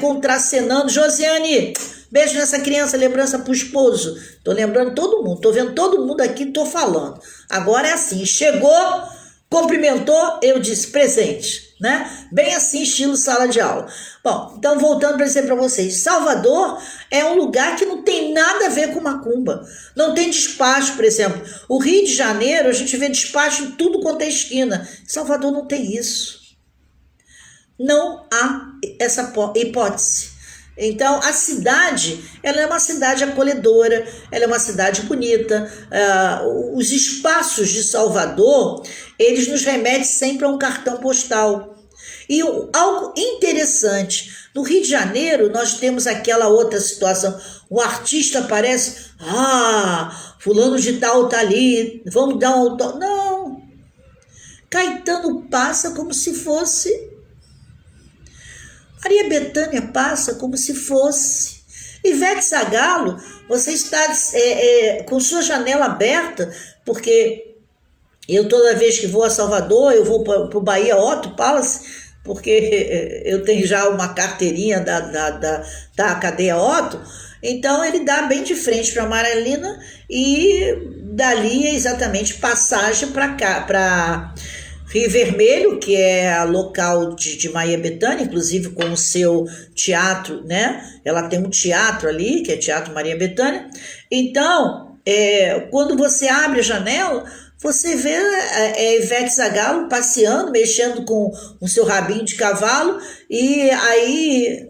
contracenando. Josiane, beijo nessa criança, lembrança para o esposo. Estou lembrando todo mundo, estou vendo todo mundo aqui, estou falando. Agora é assim, chegou, cumprimentou, eu disse presente, né? Bem assim, estilo sala de aula. Bom, então voltando para dizer para vocês, Salvador é um lugar que não tem nada a ver com macumba. Não tem despacho, por exemplo. O Rio de Janeiro, a gente vê despacho em tudo quanto é esquina. Salvador não tem isso. Não há essa hipótese. Então, a cidade, ela é uma cidade acolhedora, ela é uma cidade bonita. Os espaços de Salvador, eles nos remetem sempre a um cartão postal. E algo interessante, no Rio de Janeiro, nós temos aquela outra situação. O artista aparece, fulano de tal tá ali, vamos dar um autógrafo. Não, Caetano passa como se fosse... Maria Bethânia passa como se fosse. Ivete Sangalo, você está com sua janela aberta, porque eu toda vez que vou a Salvador, eu vou para o Bahia Otton Palace, porque eu tenho já uma carteirinha da cadeia Otton, então ele dá bem de frente para Maralina e dali é exatamente passagem para cá, para Rio Vermelho, que é local de Maria Bethânia, inclusive com o seu teatro, né? Ela tem um teatro ali, que é Teatro Maria Bethânia. Então, quando você abre a janela, você vê Ivete Sangalo passeando, mexendo com o seu rabinho de cavalo, e aí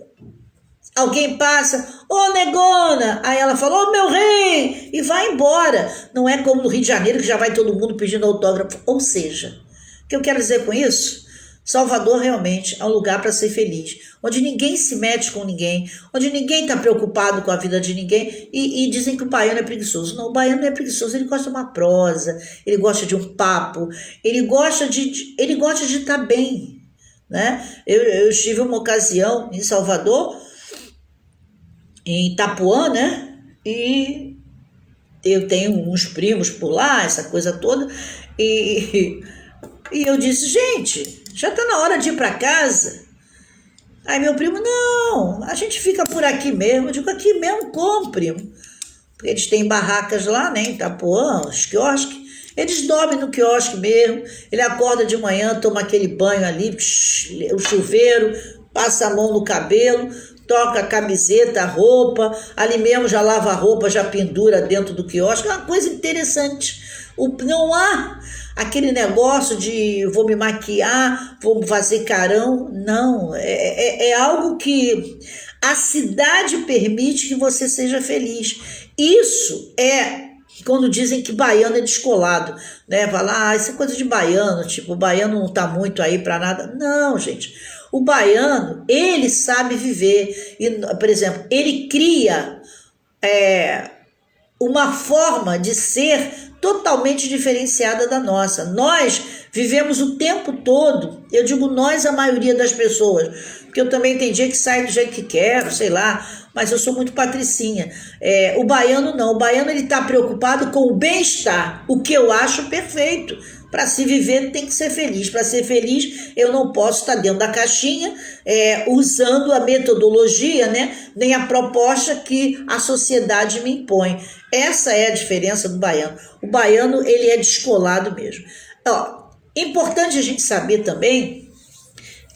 alguém passa, negona, aí ela fala, meu rei, e vai embora. Não é como no Rio de Janeiro, que já vai todo mundo pedindo autógrafo. Ou seja, o que eu quero dizer com isso? Salvador realmente é um lugar para ser feliz, onde ninguém se mete com ninguém, onde ninguém está preocupado com a vida de ninguém e dizem que o baiano é preguiçoso. Não, o baiano não é preguiçoso, ele gosta de uma prosa, ele gosta de um papo, ele gosta de estar bem, né? Eu tive uma ocasião em Salvador, em Itapuã, né? E eu tenho uns primos por lá, essa coisa toda, e eu disse, gente, já está na hora de ir para casa. Aí meu primo, não, a gente fica por aqui mesmo. Eu digo, aqui mesmo, como, primo? Porque eles têm barracas lá, né, em Itapuã, os quiosques. Eles dormem no quiosque mesmo. Ele acorda de manhã, toma aquele banho ali, o chuveiro, passa a mão no cabelo, troca a camiseta, a roupa, ali mesmo já lava a roupa, já pendura dentro do quiosque. É uma coisa interessante. Não há aquele negócio de vou me maquiar, vou fazer carão. Não, é algo que a cidade permite que você seja feliz. Isso é quando dizem que baiano é descolado, né? Fala, isso é coisa de baiano, tipo, o baiano não tá muito aí para nada. Não, gente. O baiano, ele sabe viver. E, por exemplo, ele cria uma forma de ser totalmente diferenciada da nossa. Nós vivemos o tempo todo, eu digo nós, a maioria das pessoas, porque eu também tem dia que saio do jeito que quero, sei lá, mas eu sou muito patricinha. O baiano não, o baiano ele está preocupado com o bem-estar, o que eu acho perfeito. Para se viver tem que ser feliz. Para ser feliz eu não posso estar dentro da caixinha usando a metodologia, né, nem a proposta que a sociedade me impõe. Essa é a diferença do baiano. O baiano ele é descolado mesmo. Ó, importante a gente saber também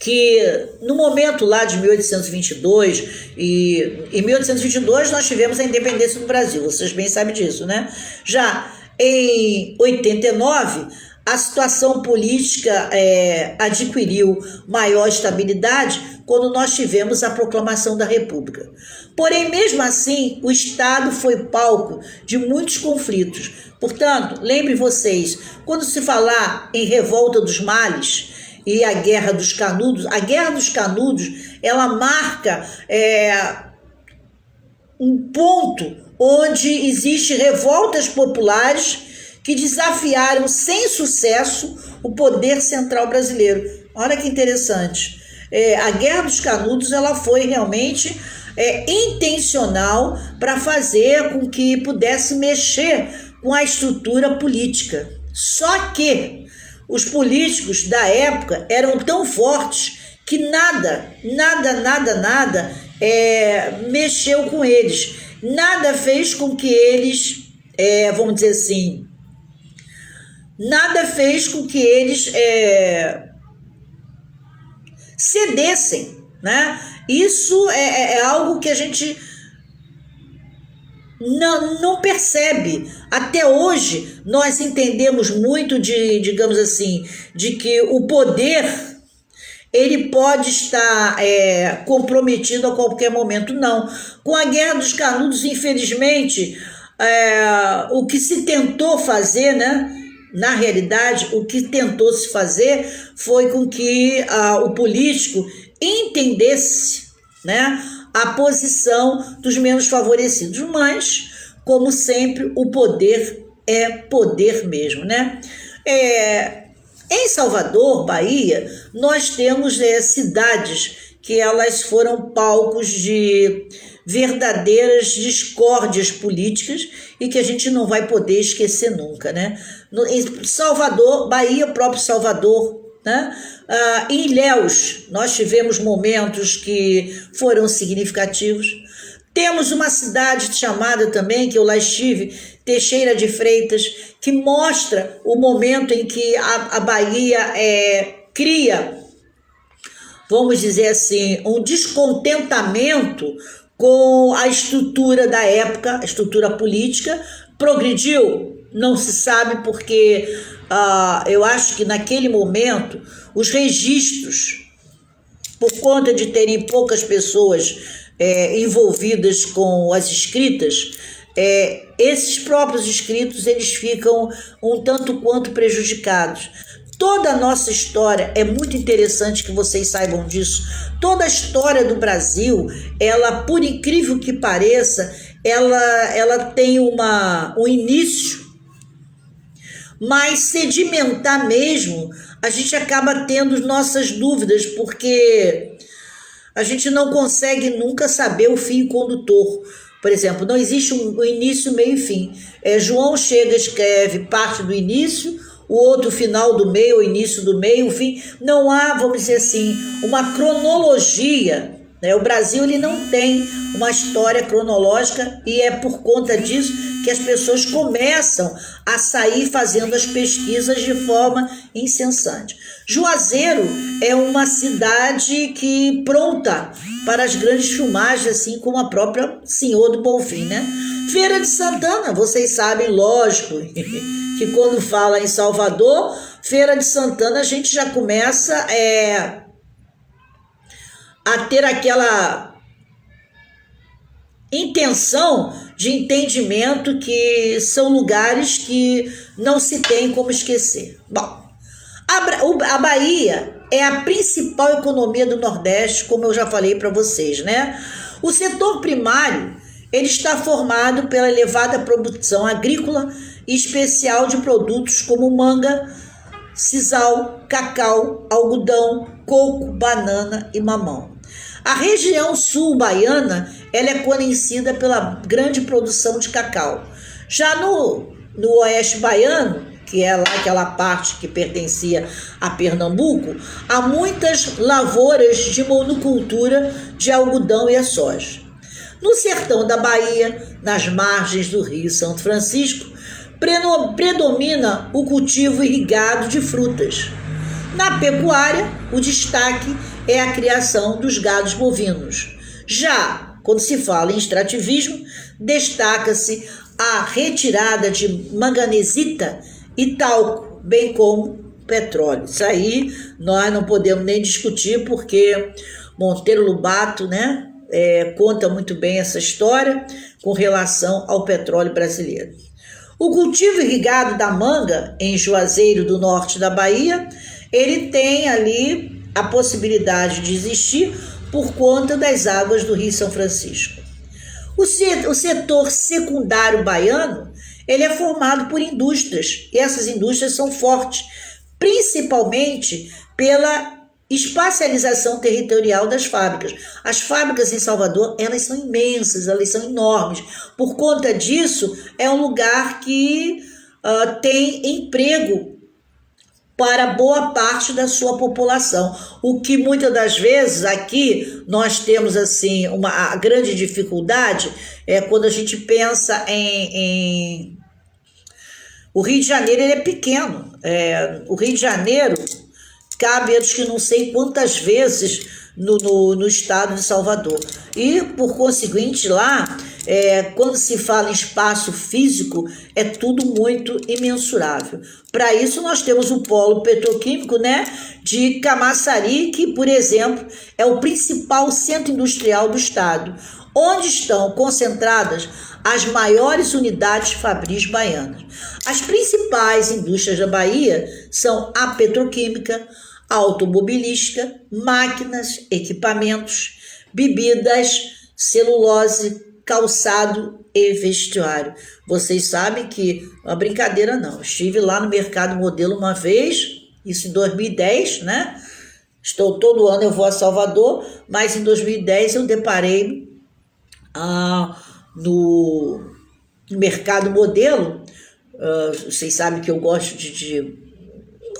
que no momento lá de 1822, e em 1822 nós tivemos a independência do Brasil, vocês bem sabem disso, né? Já em 89, a situação política adquiriu maior estabilidade quando nós tivemos a proclamação da República. Porém, mesmo assim, o Estado foi palco de muitos conflitos. Portanto, lembrem vocês, quando se falar em Revolta dos Males e a Guerra dos Canudos, ela marca um ponto onde existem revoltas populares que desafiaram sem sucesso o poder central brasileiro. Olha que interessante. A Guerra dos Canudos ela foi realmente intencional para fazer com que pudesse mexer com a estrutura política. Só que os políticos da época eram tão fortes que nada mexeu com eles. Nada fez com que eles, vamos dizer assim, nada fez com que eles cedessem, né? Isso é algo que a gente não percebe. Até hoje nós entendemos muito digamos assim, de que o poder ele pode estar comprometido a qualquer momento. Não. Com a Guerra dos Canudos, infelizmente, o que se tentou fazer, né? Na realidade, o que tentou se fazer foi com que o político entendesse, né, a posição dos menos favorecidos. Mas, como sempre, o poder é poder mesmo, né? Em Salvador, Bahia, nós temos cidades que elas foram palcos de verdadeiras discórdias políticas e que a gente não vai poder esquecer nunca, né? Em Salvador, Bahia, próprio Salvador, né? Em Ilhéus, nós tivemos momentos que foram significativos. Temos uma cidade chamada também, que eu lá estive, Teixeira de Freitas, que mostra o momento em que a Bahia cria, vamos dizer assim, um descontentamento com a estrutura da época, a estrutura política. Progrediu? Não se sabe, porque eu acho que naquele momento os registros, por conta de terem poucas pessoas envolvidas com as escritas, esses próprios escritos eles ficam um tanto quanto prejudicados. Toda a nossa história, é muito interessante que vocês saibam disso. Toda a história do Brasil, ela, por incrível que pareça, ela tem um início, mas sedimentar mesmo, a gente acaba tendo nossas dúvidas, porque a gente não consegue nunca saber o fio condutor. Por exemplo, não existe um início, meio e fim. João chega, escreve parte do início, o outro final do meio, o início do meio, o fim. Não há, vamos dizer assim, uma cronologia, né? O Brasil, ele não tem uma história cronológica, e é por conta disso que as pessoas começam a sair fazendo as pesquisas de forma incessante. Juazeiro é uma cidade que pronta para as grandes filmagens, assim como a própria Senhor do Bonfim, né? Feira de Santana, vocês sabem, lógico, que quando fala em Salvador, Feira de Santana, a gente já começa a ter aquela intenção de entendimento que são lugares que não se tem como esquecer. Bom, a Bahia é a principal economia do Nordeste, como eu já falei para vocês, né? O setor primário, ele está formado pela elevada produção agrícola e especial de produtos como manga, sisal, cacau, algodão, coco, banana e mamão. A região sul baiana, ela é conhecida pela grande produção de cacau. Já no oeste baiano, que é lá aquela parte que pertencia a Pernambuco, há muitas lavouras de monocultura de algodão e a soja. No sertão da Bahia, nas margens do Rio São Francisco, predomina o cultivo irrigado de frutas. Na pecuária, o destaque é a criação dos gados bovinos. Já quando se fala em extrativismo, destaca-se a retirada de manganesita e talco, bem como petróleo. Isso aí nós não podemos nem discutir, porque Monteiro Lobato, né, conta muito bem essa história com relação ao petróleo brasileiro. O cultivo irrigado da manga em Juazeiro do Norte da Bahia, ele tem ali a possibilidade de existir por conta das águas do Rio São Francisco. O setor secundário baiano, ele é formado por indústrias, e essas indústrias são fortes, principalmente pela espacialização territorial das fábricas. As fábricas em Salvador, elas são imensas, elas são enormes. Por conta disso, é um lugar que tem emprego para boa parte da sua população. O que muitas das vezes aqui nós temos assim a grande dificuldade é quando a gente pensa em o Rio de Janeiro, ele é pequeno. O Rio de Janeiro cabe, acho que não sei quantas vezes no estado de Salvador. E, por conseguinte, lá, quando se fala em espaço físico, é tudo muito imensurável. Para isso, nós temos o polo petroquímico, né, de Camaçari, que, por exemplo, é o principal centro industrial do estado, onde estão concentradas as maiores unidades fabris baianas. As principais indústrias da Bahia são a petroquímica, a automobilística, máquinas, equipamentos, bebidas, celulose, calçado e vestuário. Vocês sabem que não é brincadeira não. Estive lá no Mercado Modelo uma vez, isso em 2010, né? Todo ano eu vou a Salvador, mas em 2010 eu deparei no Mercado Modelo. Vocês sabem que eu gosto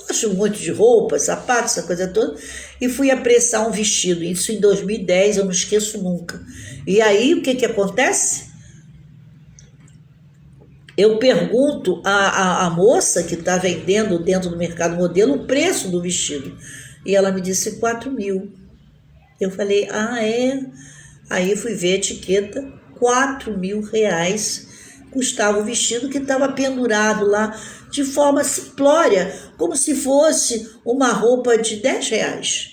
gosto muito de roupas, sapatos, essa coisa toda, e fui apressar um vestido, isso em 2010, eu não esqueço nunca. E aí, o que acontece? Eu pergunto à moça que está vendendo dentro do Mercado Modelo o preço do vestido, e ela me disse 4 mil. Eu falei, é? Aí fui ver a etiqueta, 4 mil reais custava o vestido, que estava pendurado lá de forma simplória, como se fosse uma roupa de 10 reais.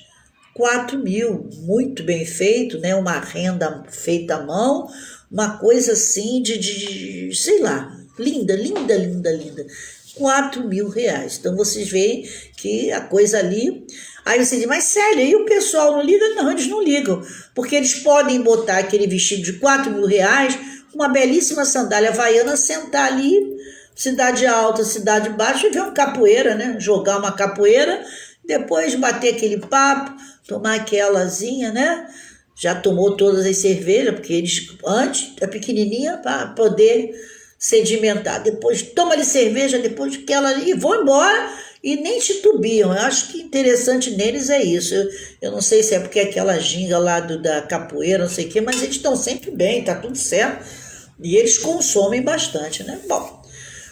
4 mil, muito bem feito, né? Uma renda feita à mão, uma coisa assim de sei lá, linda, linda, linda, linda. R$ 4.000. Então vocês veem que a coisa ali... Aí você diz, mas sério, e o pessoal não liga? Não, eles não ligam, porque eles podem botar aquele vestido de R$ 4.000, uma belíssima sandália havaiana, sentar ali, cidade alta, cidade baixa, e ver uma capoeira, né? Jogar uma capoeira, depois bater aquele papo, tomar aquelazinha, né? Já tomou todas as cervejas, porque eles, antes, é pequenininha, para poder sedimentar. Depois toma ali cerveja, depois aquela ali, e vão embora, e nem titubeam. Eu acho que interessante neles é isso. Eu não sei se é porque é aquela ginga lá da capoeira, não sei o quê, mas eles estão sempre bem, tá tudo certo. E eles consomem bastante, né? Bom,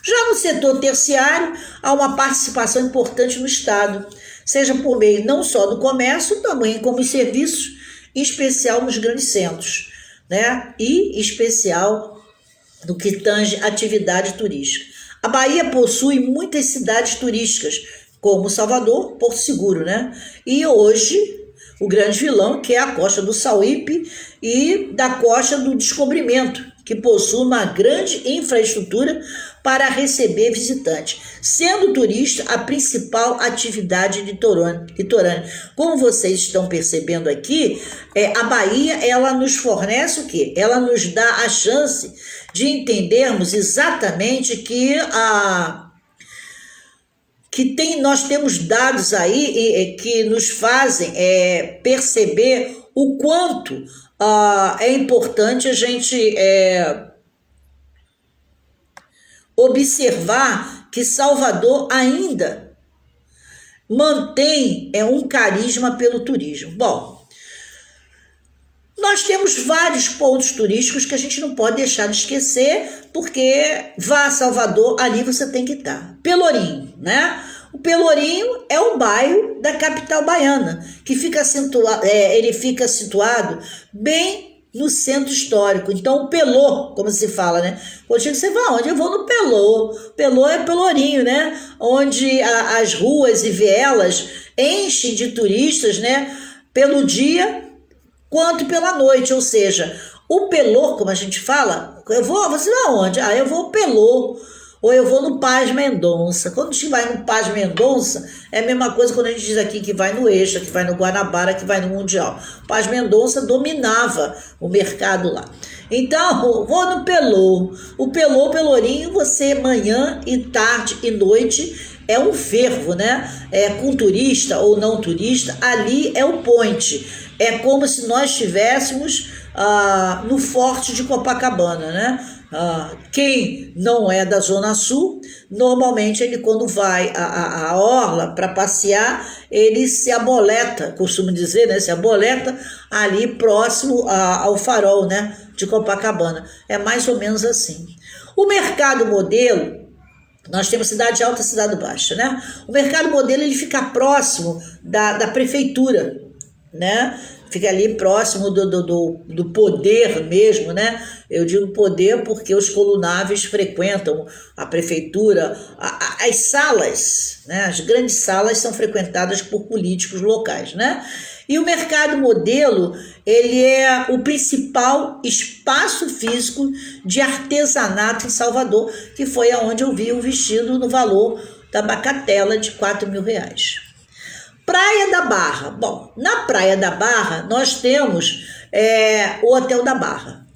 já no setor terciário, há uma participação importante no Estado, seja por meio não só do comércio, também como os serviços, em especial nos grandes centros, né? E em especial no que tange atividade turística. A Bahia possui muitas cidades turísticas, como Salvador, Porto Seguro, né? E hoje, o grande vilão, que é a Costa do Sauípe e da Costa do Descobrimento, que possui uma grande infraestrutura para receber visitantes, sendo o turista a principal atividade litorânea. Como vocês estão percebendo aqui, a Bahia, ela nos fornece o quê? Ela nos dá a chance de entendermos exatamente nós temos dados aí que nos fazem perceber o quanto é importante a gente observar que Salvador ainda mantém um carisma pelo turismo. Bom, nós temos vários pontos turísticos que a gente não pode deixar de esquecer, porque vá a Salvador, ali você tem que estar. Pelourinho, né? O Pelourinho é um bairro da capital baiana, que ele fica situado bem no centro histórico. Então, o Pelô, como se fala, né? Quando você vai aonde? Eu vou no Pelô. Pelô é Pelourinho, né? Onde as ruas e vielas enchem de turistas, né? Pelo dia quanto pela noite, ou seja, o Pelô, como a gente fala, você vai aonde? Eu vou ao Pelô, ou eu vou no Paz Mendonça. Quando a gente vai no Paz Mendonça, é a mesma coisa quando a gente diz aqui que vai no Extra, que vai no Guanabara, que vai no Mundial. Paz Mendonça dominava o mercado lá. Então, vou no Pelô. O Pelô, Pelourinho, você manhã e tarde e noite é um fervo, né? Com turista ou não turista, ali é o point. É como se nós estivéssemos no Forte de Copacabana, né? Quem não é da Zona Sul, normalmente ele quando vai à orla para passear, ele se aboleta, costumo dizer, né? Se aboleta ali próximo ao farol, né? De Copacabana. É mais ou menos assim. O mercado modelo, nós temos cidade alta e cidade baixa, né? O mercado modelo ele fica próximo da prefeitura, né? Fica ali próximo do poder mesmo, né? Eu digo poder porque os colunáveis frequentam a prefeitura, as salas, né? As grandes salas são frequentadas por políticos locais, né? E o mercado modelo, ele é o principal espaço físico de artesanato em Salvador, que foi aonde eu vi o vestido no valor da bacatela de R$ 4.000. Praia da Barra. Bom, na Praia da Barra, nós temos o Hotel da Barra.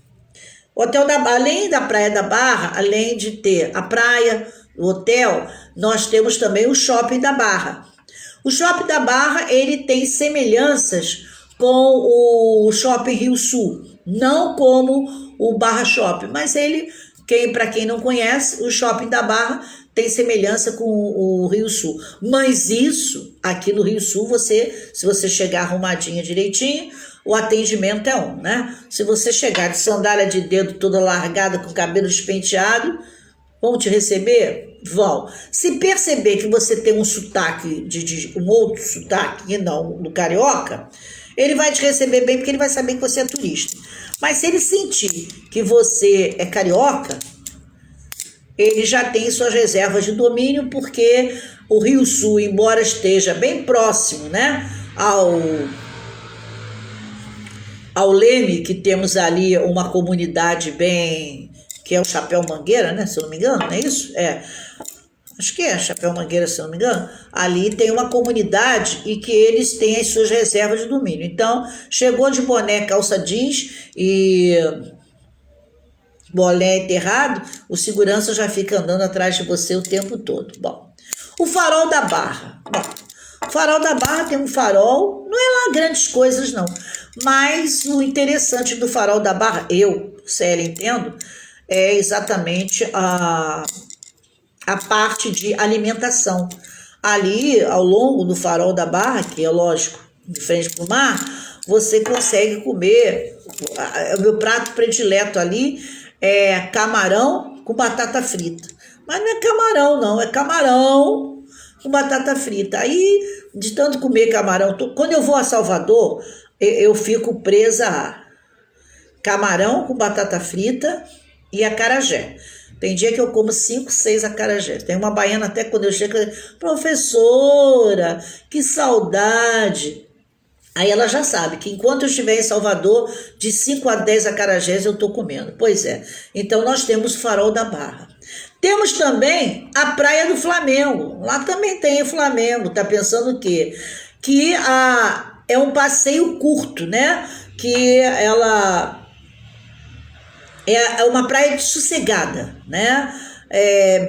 Além da Praia da Barra, além de ter a praia, o hotel, nós temos também o Shopping da Barra. O Shopping da Barra, ele tem semelhanças com o Shopping Rio Sul, não como o Barra Shopping, mas para quem não conhece, o Shopping da Barra tem semelhança com o Rio Sul. Mas isso, aqui no Rio Sul, se você chegar arrumadinha direitinho, o atendimento é né? Se você chegar de sandália de dedo toda largada, com cabelo despenteado, vão te receber? Vão. Se perceber que você tem um sotaque, um outro sotaque, e não no carioca, ele vai te receber bem porque ele vai saber que você é turista. Mas se ele sentir que você é carioca, ele já tem suas reservas de domínio, porque o Rio Sul, embora esteja bem próximo, né, ao Leme, que temos ali uma comunidade que é o Chapéu Mangueira, né, se eu não me engano, não é isso? acho que é Chapéu Mangueira, se eu não me engano, ali tem uma comunidade e que eles têm as suas reservas de domínio. Então, chegou de boné, calça jeans e boné enterrado, o segurança já fica andando atrás de você o tempo todo. Bom, o Farol da Barra. Bom, o Farol da Barra tem um farol, não é lá grandes coisas não, mas o interessante do Farol da Barra, eu, Célia, entendo, é exatamente a parte de alimentação. Ali, ao longo do Farol da Barra, que é lógico, de frente para o mar, você consegue comer, o meu prato predileto ali é camarão com batata frita. Mas não é camarão não, é camarão com batata frita. Aí, de tanto comer camarão, quando eu vou a Salvador, eu fico presa a camarão com batata frita e acarajé. Tem dia que eu como 5, 6 acarajés. Tem uma baiana até quando eu chego, professora, que saudade. Aí ela já sabe que enquanto eu estiver em Salvador, de 5 a 10 acarajés eu estou comendo. Pois é. Então nós temos o Farol da Barra. Temos também a Praia do Flamengo. Lá também tem o Flamengo. Tá pensando o quê? Que é um passeio curto, né? Que ela é uma praia sossegada, né?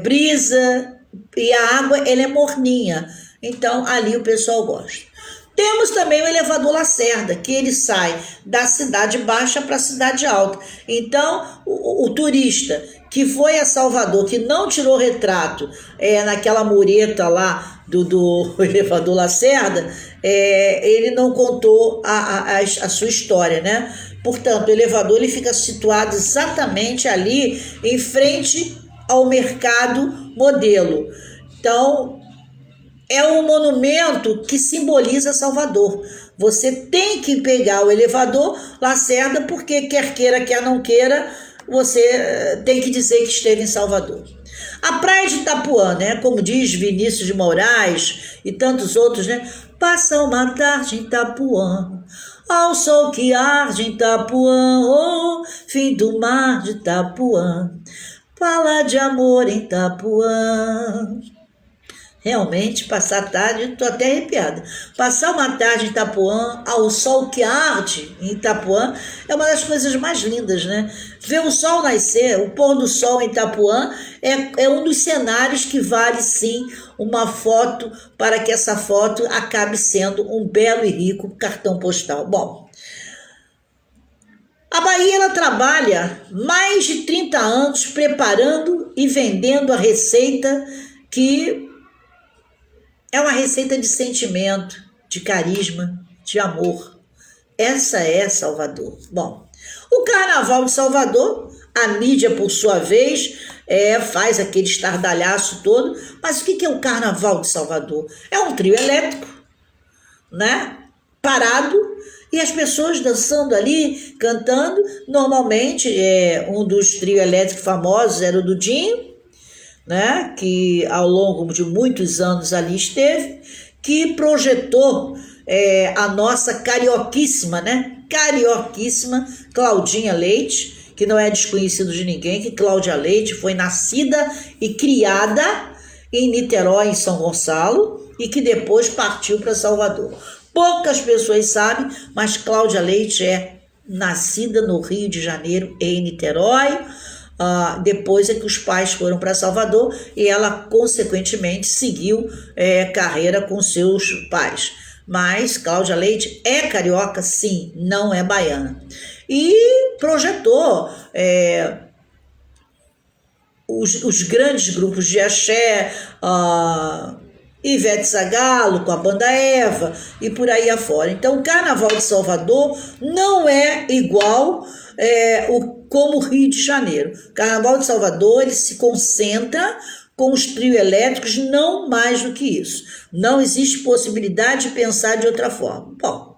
Brisa e a água ela é morninha. Então ali o pessoal gosta. Temos também o elevador Lacerda, que ele sai da cidade baixa para a cidade alta. Então, o turista que foi a Salvador, que não tirou retrato naquela mureta lá do elevador Lacerda, ele não contou a sua história, né? Portanto, o elevador ele fica situado exatamente ali em frente ao mercado Modelo. Então, é um monumento que simboliza Salvador. Você tem que pegar o elevador Lacerda, porque quer queira, quer não queira, você tem que dizer que esteve em Salvador. A praia de Itapuã, né? Como diz Vinícius de Moraes e tantos outros, né? Passa uma tarde em Itapuã, ao sol que arde em Itapuã, oh, fim do mar de Itapuã, fala de amor em Itapuã. Realmente, passar a tarde, estou até arrepiada. Passar uma tarde em Itapuã, ao sol que arde em Itapuã, é uma das coisas mais lindas, né? Ver o sol nascer, o pôr do sol em Itapuã, é um dos cenários que vale, sim, uma foto, para que essa foto acabe sendo um belo e rico cartão postal. Bom, a Bahia ela trabalha mais de 30 anos preparando e vendendo a receita que é uma receita de sentimento, de carisma, de amor. Essa é Salvador. Bom, o Carnaval de Salvador, a mídia, por sua vez, faz aquele estardalhaço todo. Mas o que é o Carnaval de Salvador? É um trio elétrico, né? Parado, e as pessoas dançando ali, cantando. Normalmente, um dos trios elétricos famosos era o do Dinho, né, que ao longo de muitos anos ali esteve, que projetou a nossa carioquíssima, né, carioquíssima Claudinha Leite, que não é desconhecido de ninguém, que Cláudia Leite foi nascida e criada em Niterói, em São Gonçalo, e que depois partiu para Salvador. Poucas pessoas sabem, mas Cláudia Leite é nascida no Rio de Janeiro, em Niterói. Depois é que os pais foram para Salvador e ela, consequentemente, seguiu carreira com seus pais. Mas Cláudia Leite é carioca, sim, não é baiana. E projetou os grandes grupos de axé, Ivete Sangalo com a banda Eva e por aí afora. Então o Carnaval de Salvador não é igual como o Rio de Janeiro. O Carnaval de Salvador ele se concentra com os trios elétricos, não mais do que isso. Não existe possibilidade de pensar de outra forma. Bom,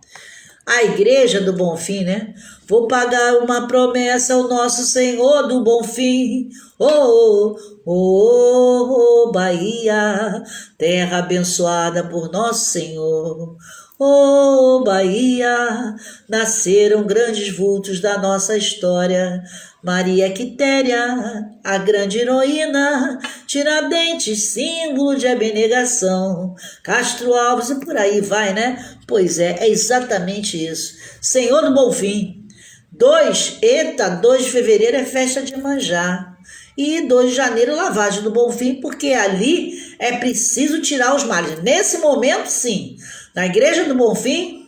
a Igreja do Bonfim, né? Vou pagar uma promessa ao nosso Senhor do Bonfim. Oh, oh, oh, oh, Bahia, terra abençoada por nosso Senhor. Oh, Bahia, nasceram grandes vultos da nossa história. Maria Quitéria, a grande heroína, Tiradentes, símbolo de abnegação, Castro Alves e por aí vai, né? Pois é exatamente isso. Senhor do Bonfim, 2 de fevereiro é festa de Iemanjá. E 2 de janeiro, lavagem do Bonfim, porque ali é preciso tirar os males. Nesse momento, sim, na igreja do Bonfim,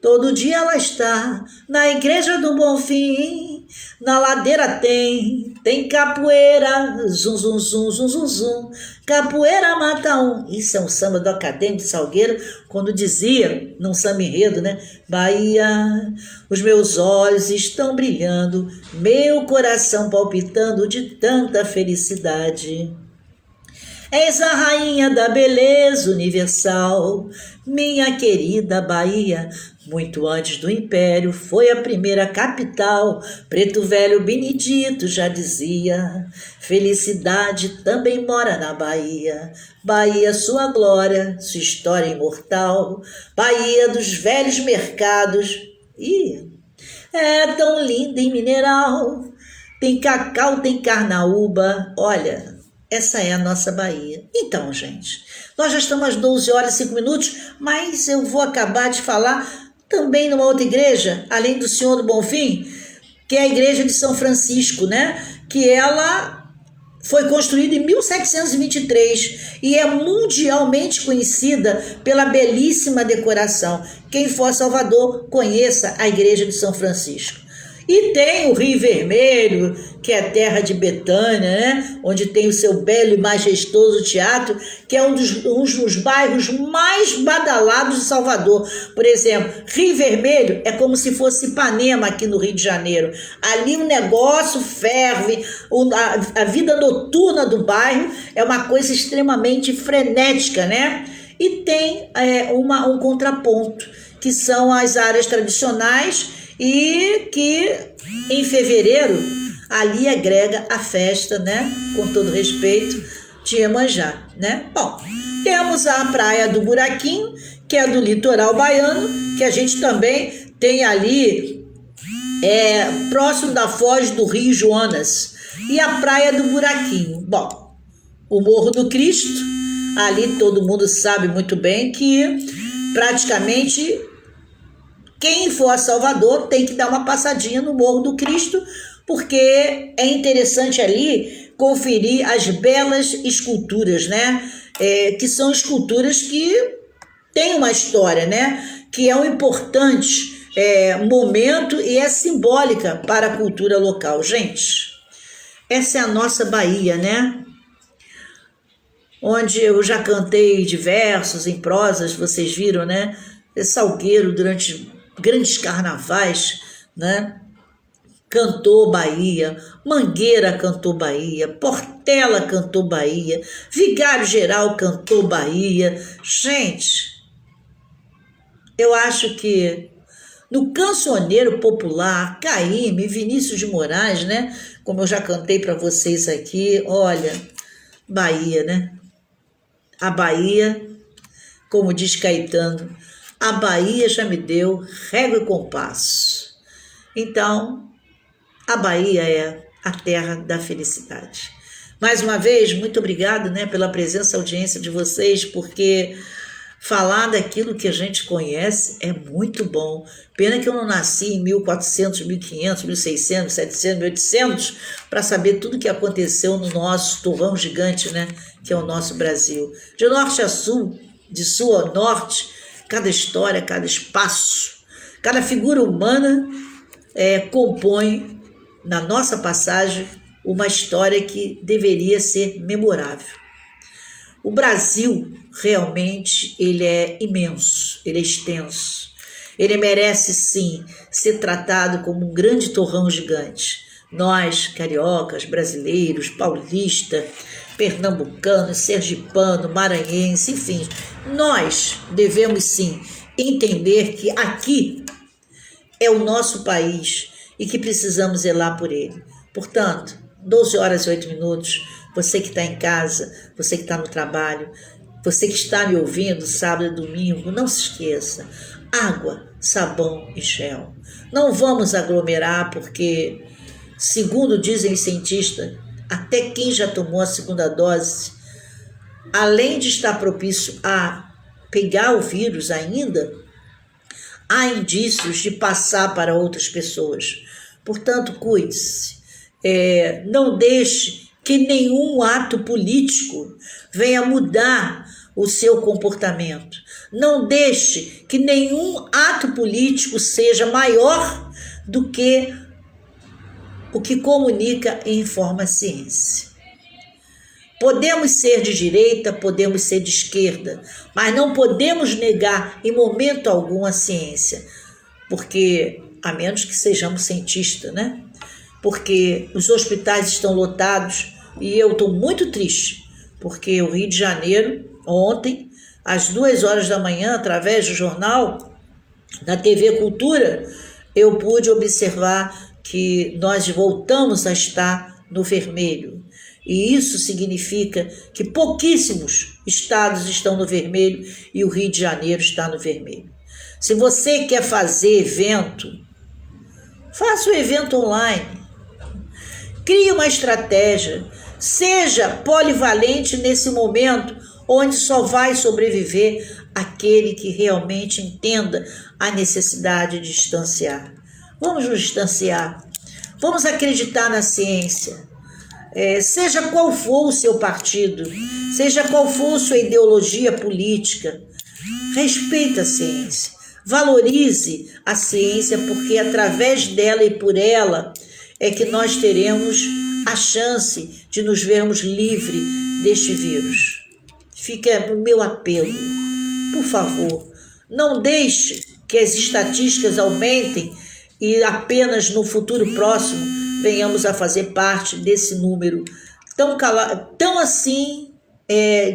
todo dia ela está. Na igreja do Bonfim, na ladeira tem capoeira, zum, zum, zum, zum, zum, zum. Capoeira mata um. Isso é um samba do Acadêmico de Salgueiro, quando dizia, num samba enredo, né? Bahia, os meus olhos estão brilhando, meu coração palpitando de tanta felicidade. És a rainha da beleza universal, minha querida Bahia. Muito antes do Império, foi a primeira capital. Preto Velho Benedito já dizia, felicidade também mora na Bahia. Bahia, sua glória, sua história imortal. Bahia dos velhos mercados. É tão linda em mineral. Tem cacau, tem carnaúba. Olha, essa é a nossa Bahia. Então, gente, nós já estamos às 12 horas e 5 minutos, mas eu vou acabar de falar também numa outra igreja, além do Senhor do Bonfim, que é a igreja de São Francisco, né? Que ela foi construída em 1723 e é mundialmente conhecida pela belíssima decoração. Quem for a Salvador, conheça a igreja de São Francisco. E tem o Rio Vermelho, que é a terra de Betânia, né? Onde tem o seu belo e majestoso teatro, que é um dos bairros mais badalados de Salvador. Por exemplo, Rio Vermelho é como se fosse Ipanema aqui no Rio de Janeiro. Ali o negócio ferve, a vida noturna do bairro é uma coisa extremamente frenética, né? E tem um contraponto, que são as áreas tradicionais, e que em fevereiro ali agrega a festa, né, com todo respeito, de Iemanjá, né? Bom, temos a Praia do Buraquinho, que é do litoral baiano, que a gente também tem ali próximo da foz do Rio Joanas, e a Praia do Buraquinho. Bom, o Morro do Cristo, ali todo mundo sabe muito bem que praticamente quem for a Salvador tem que dar uma passadinha no Morro do Cristo, porque é interessante ali conferir as belas esculturas, né? Que são esculturas que têm uma história, né? Que é um importante momento e é simbólica para a cultura local. Gente, essa é a nossa Bahia, né? Onde eu já cantei diversos em prosas, vocês viram, né? Salgueiro, durante grandes carnavais, né? Cantou Bahia, Mangueira cantou Bahia, Portela cantou Bahia, Vigário Geral cantou Bahia. Gente, eu acho que no cancioneiro popular, Caymmi, Vinícius de Moraes, né? Como eu já cantei para vocês aqui, olha, Bahia, né? A Bahia, como diz Caetano, a Bahia já me deu régua e compasso. Então, a Bahia é a terra da felicidade. Mais uma vez, muito obrigado, né, pela presença e audiência de vocês, porque falar daquilo que a gente conhece é muito bom. Pena que eu não nasci em 1400, 1500, 1600, 700, 1800 para saber tudo que aconteceu no nosso torrão gigante, né, que é o nosso Brasil. De norte a sul, de sul a norte, cada história, cada espaço, cada figura humana compõe, na nossa passagem, uma história que deveria ser memorável. O Brasil, realmente, ele é imenso, ele é extenso. Ele merece, sim, ser tratado como um grande torrão gigante. Nós, cariocas, brasileiros, paulistas, pernambucanos, sergipano, maranhense, enfim, nós devemos, sim, entender que aqui é o nosso país e que precisamos zelar por ele. Portanto, 12 horas e 8 minutos, você que está em casa, você que está no trabalho, Você que está me ouvindo sábado e domingo, não se esqueça, água, sabão e gel. Não vamos aglomerar porque, segundo dizem os cientistas, até quem já tomou a segunda dose, além de estar propício a pegar o vírus ainda, há indícios de passar para outras pessoas. Portanto, cuide-se. Não deixe que nenhum ato político venha mudar o seu comportamento. Não deixe que nenhum ato político seja maior do que o que comunica e informa a ciência. Podemos ser de direita, podemos ser de esquerda, mas não podemos negar em momento algum a ciência, porque, a menos que sejamos cientistas, né? Porque os hospitais estão lotados e eu estou muito triste, porque o Rio de Janeiro, ontem, às 2 horas da manhã, através do jornal, da TV Cultura, eu pude observar que nós voltamos a estar no vermelho. E isso significa que pouquíssimos estados estão no vermelho e o Rio de Janeiro está no vermelho. Se você quer fazer evento, faça o evento online. Crie uma estratégia. Seja polivalente nesse momento onde só vai sobreviver aquele que realmente entenda a necessidade de distanciar. Vamos nos distanciar. Vamos acreditar na ciência. Seja qual for o seu partido, seja qual for a sua ideologia política, respeite a ciência, valorize a ciência, porque através dela e por ela é que nós teremos a chance de nos vermos livres deste vírus. Fica o meu apelo, por favor, não deixe que as estatísticas aumentem e apenas no futuro próximo venhamos a fazer parte desse número tão assim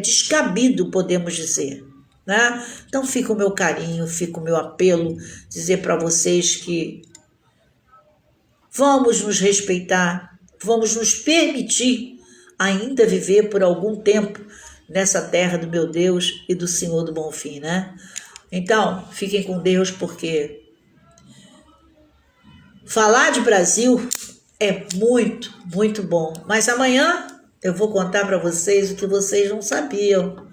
descabido, podemos dizer, né? Então fica o meu carinho, fica o meu apelo, dizer para vocês que vamos nos respeitar, vamos nos permitir ainda viver por algum tempo nessa terra do meu Deus e do Senhor do Bonfim, né? Então, fiquem com Deus, porque falar de Brasil é muito, muito bom. Mas amanhã eu vou contar para vocês o que vocês não sabiam.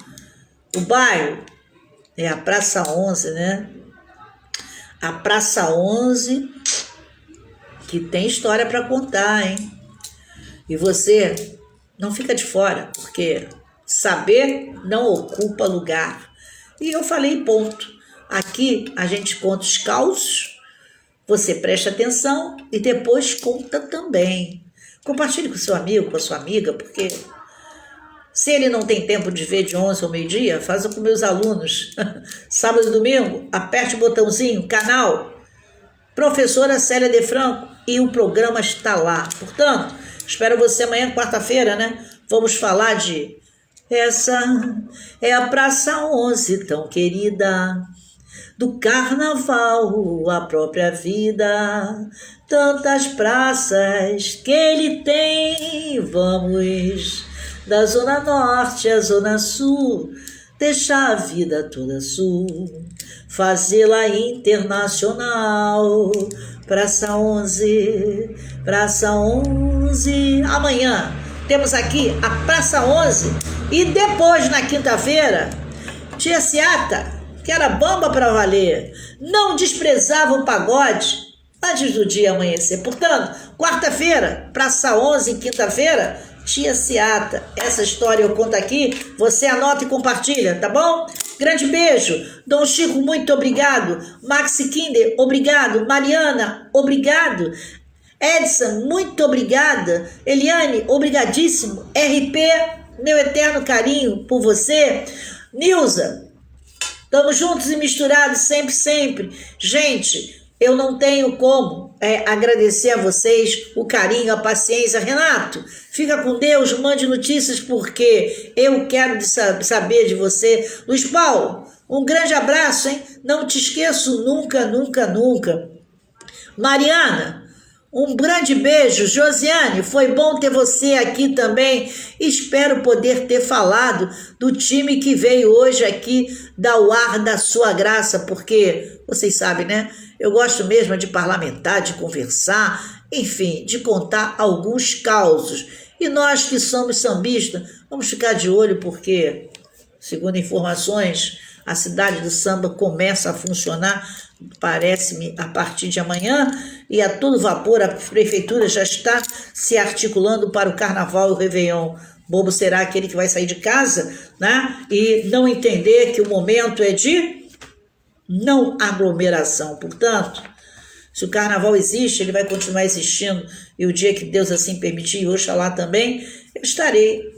O bairro é a Praça 11, né? A Praça 11 que tem história para contar, hein? E você não fica de fora, porque saber não ocupa lugar. E eu falei ponto. Aqui a gente conta os causos. Você presta atenção e depois conta também. Compartilhe com seu amigo, com a sua amiga, porque se ele não tem tempo de ver de 11 ao meio-dia, faça com meus alunos. Sábado e domingo, aperte o botãozinho, canal, Professora Célia de Franco, e o programa está lá. Portanto, espero você amanhã, quarta-feira, né? Vamos falar de essa é a Praça 11, tão querida, do carnaval, a própria vida, tantas praças que ele tem. Vamos da Zona Norte à Zona Sul, deixar a vida toda sul, fazê-la internacional. Praça 11, Praça 11. Amanhã temos aqui a Praça 11 e depois, na quinta-feira, Tia Seata, que era bamba para valer, não desprezava o pagode antes do dia amanhecer. Portanto, quarta-feira, Praça 11, quinta-feira, Tia Seata. Essa história eu conto aqui, você anota e compartilha, tá bom? Grande beijo. Dom Chico, muito obrigado. Maxi Kinder, obrigado. Mariana, obrigado. Edson, muito obrigada. Eliane, obrigadíssimo. RP, meu eterno carinho por você. Nilza, estamos juntos e misturados sempre, sempre. Gente, eu não tenho como agradecer a vocês o carinho, a paciência. Renato, fica com Deus, mande notícias porque eu quero saber de você. Luiz Paulo, um grande abraço, hein? Não te esqueço nunca, nunca, nunca. Mariana, Um grande beijo, Josiane, foi bom ter você aqui também. Espero poder ter falado do time que veio hoje aqui dar o ar da sua graça, porque vocês sabem, né? Eu gosto mesmo de parlamentar, de conversar, enfim, de contar alguns causos. E nós que somos sambistas, vamos ficar de olho porque, segundo informações, a cidade do samba começa a funcionar, parece-me, a partir de amanhã, e a todo vapor a prefeitura já está se articulando para o carnaval e o Réveillon. Bobo será aquele que vai sair de casa, né? E não entender que o momento é de não aglomeração. Portanto, se o carnaval existe, ele vai continuar existindo, e o dia que Deus assim permitir, e Oxalá também, eu estarei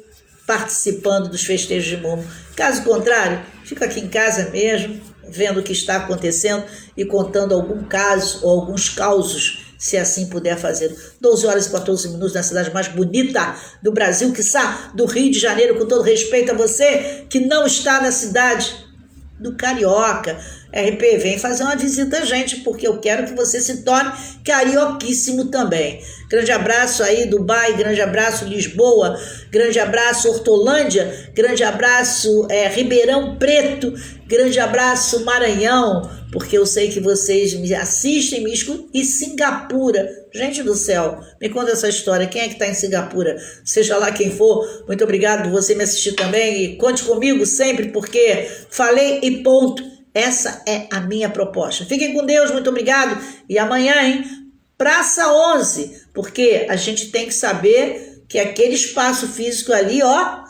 participando dos festejos de Momo. Caso contrário, fico aqui em casa mesmo, vendo o que está acontecendo e contando algum caso ou alguns causos, se assim puder fazer. 12 horas e 14 minutos na cidade mais bonita do Brasil, quiçá do Rio de Janeiro, com todo respeito a você que não está na cidade do Carioca. RP, vem fazer uma visita, gente, porque eu quero que você se torne carioquíssimo também. Grande abraço aí, Dubai, grande abraço, Lisboa, grande abraço, Hortolândia, grande abraço, Ribeirão Preto, grande abraço, Maranhão, porque eu sei que vocês me assistem, me escutam, e Singapura. Gente do céu, me conta essa história, quem é que está em Singapura? Seja lá quem for, muito obrigado por você me assistir também, e conte comigo sempre, porque falei e ponto. Essa é a minha proposta. Fiquem com Deus, muito obrigado. E amanhã, hein? Praça 11, porque a gente tem que saber que aquele espaço físico ali, ó,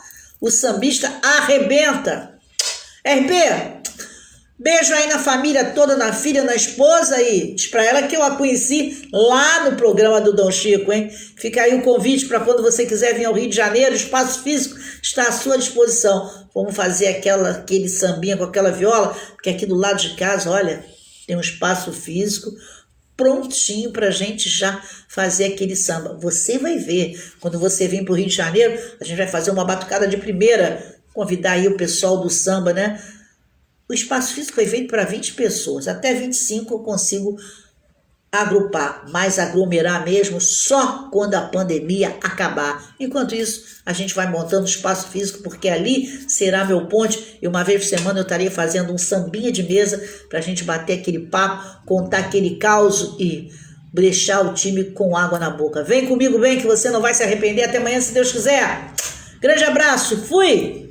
o sambista arrebenta. RP, beijo aí na família toda, na filha, na esposa aí. Diz pra ela que eu a conheci lá no programa do Dom Chico, hein? Fica aí o convite para quando você quiser vir ao Rio de Janeiro, o espaço físico está à sua disposição. Vamos fazer aquele sambinha com aquela viola, porque aqui do lado de casa, olha, tem um espaço físico prontinho para a gente já fazer aquele samba. Você vai ver, quando você vir para o Rio de Janeiro, a gente vai fazer uma batucada de primeira, convidar aí o pessoal do samba, né? O espaço físico foi feito para 20 pessoas, até 25 eu consigo agrupar, mas aglomerar mesmo só quando a pandemia acabar. Enquanto isso, a gente vai montando o espaço físico, porque ali será meu ponte, e uma vez por semana eu estaria fazendo um sambinha de mesa para a gente bater aquele papo, contar aquele caos e brechar o time com água na boca. Vem comigo bem que você não vai se arrepender. Até amanhã, se Deus quiser. Grande abraço, fui!